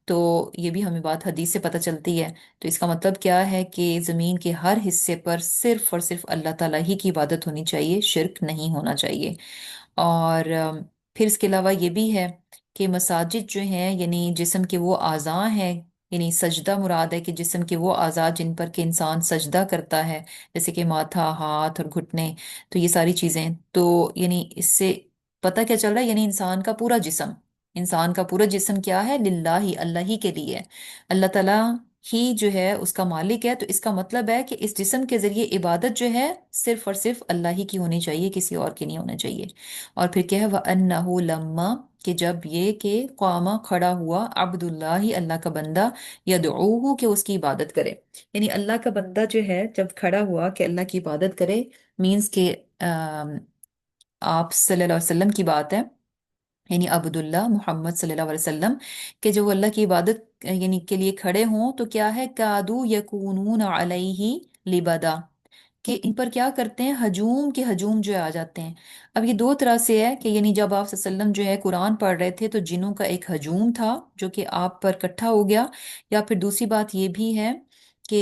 تو یہ بھی ہمیں بات حدیث سے پتہ چلتی ہے۔ تو اس کا مطلب کیا ہے کہ زمین کے ہر حصے پر صرف اور صرف اللہ تعالیٰ ہی کی عبادت ہونی چاہیے، شرک نہیں ہونا چاہیے۔ اور پھر اس کے علاوہ یہ بھی ہے کہ مساجد جو ہیں یعنی جسم کے وہ اعضاء ہیں، یعنی سجدہ مراد ہے کہ جسم کے وہ اعضاء جن پر کہ انسان سجدہ کرتا ہے، جیسے کہ ماتھا، ہاتھ اور گھٹنے، تو یہ ساری چیزیں، تو یعنی اس سے پتہ کیا چل رہا ہے، یعنی انسان کا پورا جسم، انسان کا پورا جسم کیا ہے، للہ اللہ ہی کے لیے ہے، اللہ تعالیٰ ہی جو ہے اس کا مالک ہے، تو اس کا مطلب ہے کہ اس جسم کے ذریعے عبادت جو ہے صرف اور صرف اللہ ہی کی ہونی چاہیے، کسی اور کی نہیں ہونا چاہیے۔ اور پھر کیا ہے، وَأَنَّهُ لَمَّا، کہ جب یہ کہ قامہ کھڑا ہوا عبد اللہ اللہ کا بندہ، یدعوہ کہ اس کی عبادت کرے، یعنی اللہ کا بندہ جو ہے جب کھڑا ہوا کہ اللہ کی عبادت کرے، مینز کہ آپ صلی اللہ علیہ وسلم کی بات ہے، یعنی عبداللہ محمد صلی اللہ علیہ وسلم، کہ جو اللہ کی عبادت یعنی کے لیے کھڑے ہوں تو کیا ہے، کادو یکونون علیہ لبدا، کہ ان پر کیا کرتے ہیں، ہجوم کے ہجوم جو آ جاتے ہیں۔ اب یہ دو طرح سے ہے کہ یعنی جب آپ صلی اللہ علیہ وسلم جو ہے قرآن پڑھ رہے تھے تو جنوں کا ایک ہجوم تھا جو کہ آپ پر اکٹھا ہو گیا، یا پھر دوسری بات یہ بھی ہے کہ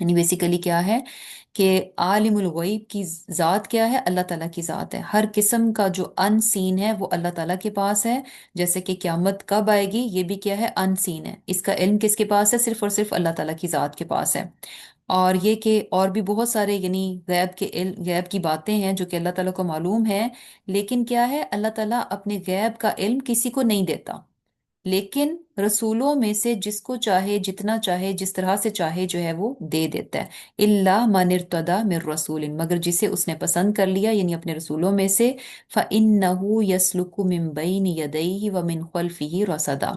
یعنی بیسیکلی کیا ہے کہ عالم الغیب کی ذات کیا ہے؟ اللہ تعالیٰ کی ذات ہے. ہر قسم کا جو ان سین ہے وہ اللہ تعالیٰ کے پاس ہے. جیسے کہ قیامت کب آئے گی یہ بھی کیا ہے؟ ان سین ہے. اس کا علم کس کے پاس ہے؟ صرف اور صرف اللہ تعالیٰ کی ذات کے پاس ہے. اور یہ کہ اور بھی بہت سارے یعنی غیب کے علم، غیب کی باتیں ہیں جو کہ اللہ تعالیٰ کو معلوم ہے. لیکن کیا ہے؟ اللہ تعالیٰ اپنے غیب کا علم کسی کو نہیں دیتا، لیکن رسولوں میں سے جس کو چاہے، جتنا چاہے، جس طرح سے چاہے جو ہے وہ دے دیتا ہے. اللہ من ارتضی من رسول، مگر جسے اس نے پسند کر لیا یعنی اپنے رسولوں میں سے، فَإِنَّهُ يَسْلُكُ مِن بَيْنِ يَدَيْهِ وَمِن خَلْفِهِ رَصَدًا،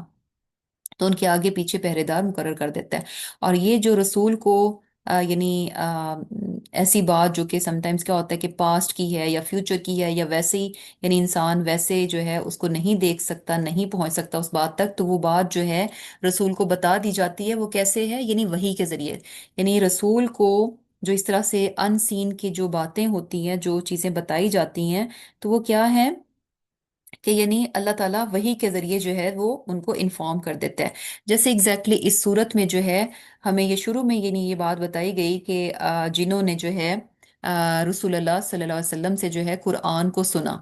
تو ان کے آگے پیچھے پہرے دار مقرر کر دیتا ہے. اور یہ جو رسول کو یعنی ایسی بات جو کہ سم ٹائمز کیا ہوتا ہے کہ پاسٹ کی ہے یا فیوچر کی ہے یا ویسے ہی، یعنی انسان ویسے جو ہے اس کو نہیں دیکھ سکتا، نہیں پہنچ سکتا اس بات تک، تو وہ بات جو ہے رسول کو بتا دی جاتی ہے. وہ کیسے ہے؟ یعنی وحی کے ذریعے. یعنی رسول کو جو اس طرح سے ان سین کی جو باتیں ہوتی ہیں، جو چیزیں بتائی جاتی ہیں، تو وہ کیا ہے کہ یعنی اللہ تعالیٰ وحی کے ذریعے جو ہے وہ ان کو انفارم کر دیتا ہے. جیسے ایگزیکٹلی اس صورت میں جو ہے ہمیں یہ شروع میں یعنی یہ بات بتائی گئی کہ جنہوں نے جو ہے رسول اللہ صلی اللہ علیہ وسلم سے جو ہے قرآن کو سنا.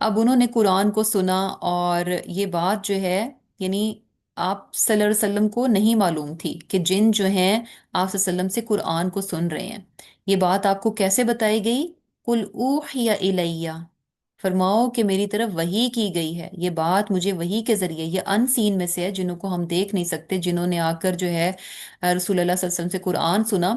اب انہوں نے قرآن کو سنا اور یہ بات جو ہے یعنی آپ صلی اللہ علیہ وسلم کو نہیں معلوم تھی کہ جن جو ہیں آپ صلی اللہ علیہ وسلم سے قرآن کو سن رہے ہیں. یہ بات آپ کو کیسے بتائی گئی؟ قل اوحی الیہ، فرماؤ کہ میری طرف وحی کی گئی ہے. یہ بات مجھے وحی کے ذریعے، یہ ان سین میں سے ہے جنہوں کو ہم دیکھ نہیں سکتے، جنہوں نے آ کر جو ہے رسول اللہ صلی اللہ علیہ وسلم سے قرآن سنا.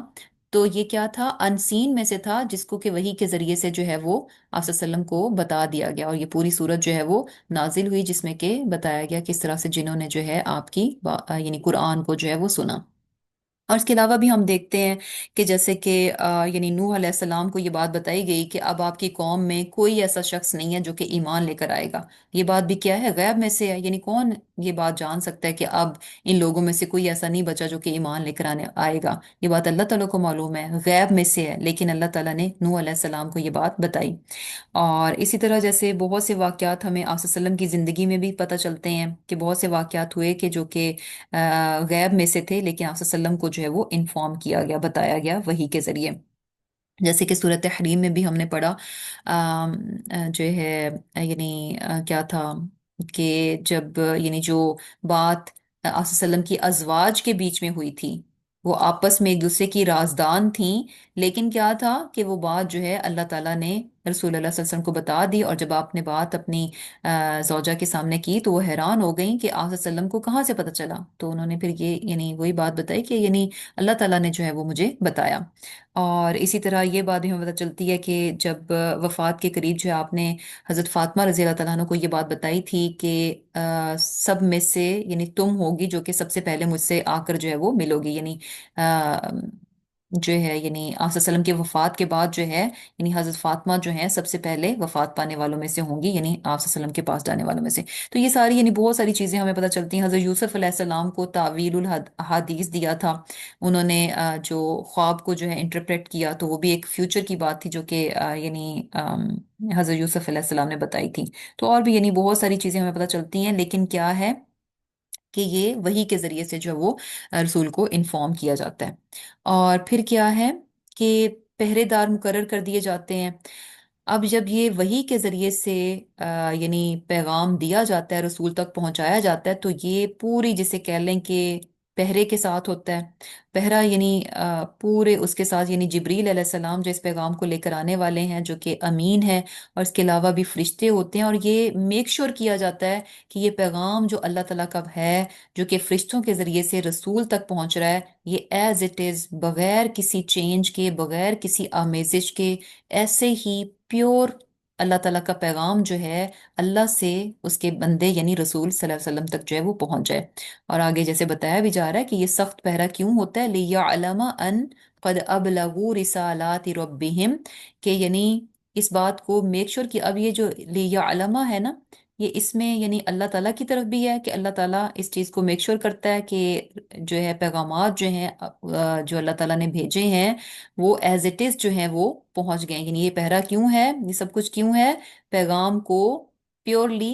تو یہ کیا تھا؟ ان سین میں سے تھا جس کو کہ وحی کے ذریعے سے جو ہے وہ آپ صلی اللہ علیہ وسلم کو بتا دیا گیا. اور یہ پوری صورت جو ہے وہ نازل ہوئی جس میں کہ بتایا گیا کس طرح سے جنہوں نے جو ہے آپ کی یعنی قرآن کو جو ہے وہ سنا. اور اس کے علاوہ بھی ہم دیکھتے ہیں کہ جیسے کہ یعنی نوح علیہ السلام کو یہ بات بتائی گئی کہ اب آپ کی قوم میں کوئی ایسا شخص نہیں ہے جو کہ ایمان لے کر آئے گا. یہ بات بھی کیا ہے؟ غیب میں سے ہے. یعنی کون یہ بات جان سکتا ہے کہ اب ان لوگوں میں سے کوئی ایسا نہیں بچا جو کہ ایمان لے کر آئے گا؟ یہ بات اللہ تعالیٰ کو معلوم ہے، غیب میں سے ہے، لیکن اللہ تعالیٰ نے نوح علیہ السلام کو یہ بات بتائی. اور اسی طرح جیسے بہت سے واقعات ہمیں آپ صلی اللہ علیہ وسلم کی زندگی میں بھی پتہ چلتے ہیں کہ بہت سے واقعات ہوئے کہ جو کہ غیب میں سے تھے، لیکن آپ صلی اللہ علیہ وسلم کو جو ہے وہ انفارم کیا گیا، بتایا گیا وحی کے ذریعے. جیسے کہ صورت حریم میں بھی ہم نے پڑھا جو ہے یعنی کیا تھا کہ جب یعنی جو بات آپ صلی اللہ علیہ وسلم کی ازواج کے بیچ میں ہوئی تھی، وہ آپس میں ایک دوسرے کی رازدان تھیں، لیکن کیا تھا کہ وہ بات جو ہے اللہ تعالیٰ نے رسول اللہ صلی اللہ علیہ وسلم کو بتا دی. اور جب آپ نے بات اپنی زوجہ کے سامنے کی تو وہ حیران ہو گئیں کہ آپ صلی اللہ علیہ وسلم کو کہاں سے پتہ چلا. تو انہوں نے پھر یہ یعنی وہی بات بتائی کہ یعنی اللہ تعالیٰ نے جو ہے وہ مجھے بتایا. اور اسی طرح یہ بات بھی ہمیں پتہ چلتی ہے کہ جب وفات کے قریب جو ہے آپ نے حضرت فاطمہ رضی اللہ تعالیٰ عنہ کو یہ بات بتائی تھی کہ سب میں سے یعنی تم ہوگی جو کہ سب سے پہلے مجھ سے آ کر جو ہے وہ ملو گی. یعنی جو ہے یعنی آپ صلی اللہ علیہ وسلم کے وفات کے بعد جو ہے یعنی حضرت فاطمہ جو ہیں سب سے پہلے وفات پانے والوں میں سے ہوں گی، یعنی آپ صلی اللہ علیہ وسلم کے پاس جانے والوں میں سے. تو یہ ساری یعنی بہت ساری چیزیں ہمیں پتہ چلتی ہیں. حضرت یوسف علیہ السلام کو تعویل الحدیث دیا تھا انہوں نے، جو خواب کو جو ہے انٹرپریٹ کیا، تو وہ بھی ایک فیوچر کی بات تھی جو کہ یعنی حضرت یوسف علیہ السلام نے بتائی تھی. تو اور بھی یعنی بہت ساری چیزیں ہمیں پتہ چلتی ہیں، لیکن کیا ہے کہ یہ وحی کے ذریعے سے جو ہے وہ رسول کو انفارم کیا جاتا ہے. اور پھر کیا ہے کہ پہرے دار مقرر کر دیے جاتے ہیں. اب جب یہ وحی کے ذریعے سے یعنی پیغام دیا جاتا ہے، رسول تک پہنچایا جاتا ہے، تو یہ پوری جسے کہہ لیں کہ پہرے کے ساتھ ہوتا ہے. پہرا یعنی پورے اس کے ساتھ یعنی جبریل علیہ السلام جو اس پیغام کو لے کر آنے والے ہیں جو کہ امین ہے، اور اس کے علاوہ بھی فرشتے ہوتے ہیں. اور یہ میک شور کیا جاتا ہے کہ یہ پیغام جو اللہ تعالیٰ کا ہے جو کہ فرشتوں کے ذریعے سے رسول تک پہنچ رہا ہے، یہ ایز اٹ از، بغیر کسی چینج کے، بغیر کسی آمیزش کے، ایسے ہی پیور اللہ تعالیٰ کا پیغام جو ہے اللہ سے اس کے بندے یعنی رسول صلی اللہ علیہ وسلم تک جو ہے وہ پہنچ جائے. اور آگے جیسے بتایا بھی جا رہا ہے کہ یہ سخت پہرا کیوں ہوتا ہے؟ لِيَعْلَمَ أَن قَدْ أَبْلَغُوا رِسَالَاتِ رَبِّهِمْ، کہ یعنی اس بات کو میک شور کہ اب یہ جو لِيَعْلَمَ ہے نا، یہ اس میں یعنی اللہ تعالیٰ کی طرف بھی ہے کہ اللہ تعالیٰ اس چیز کو میک شور کرتا ہے کہ جو ہے پیغامات جو ہیں جو اللہ تعالیٰ نے بھیجے ہیں وہ ایز اٹ از جو ہیں وہ پہنچ گئے. یعنی یہ پہرا کیوں ہے؟ یہ سب کچھ کیوں ہے؟ پیغام کو پیورلی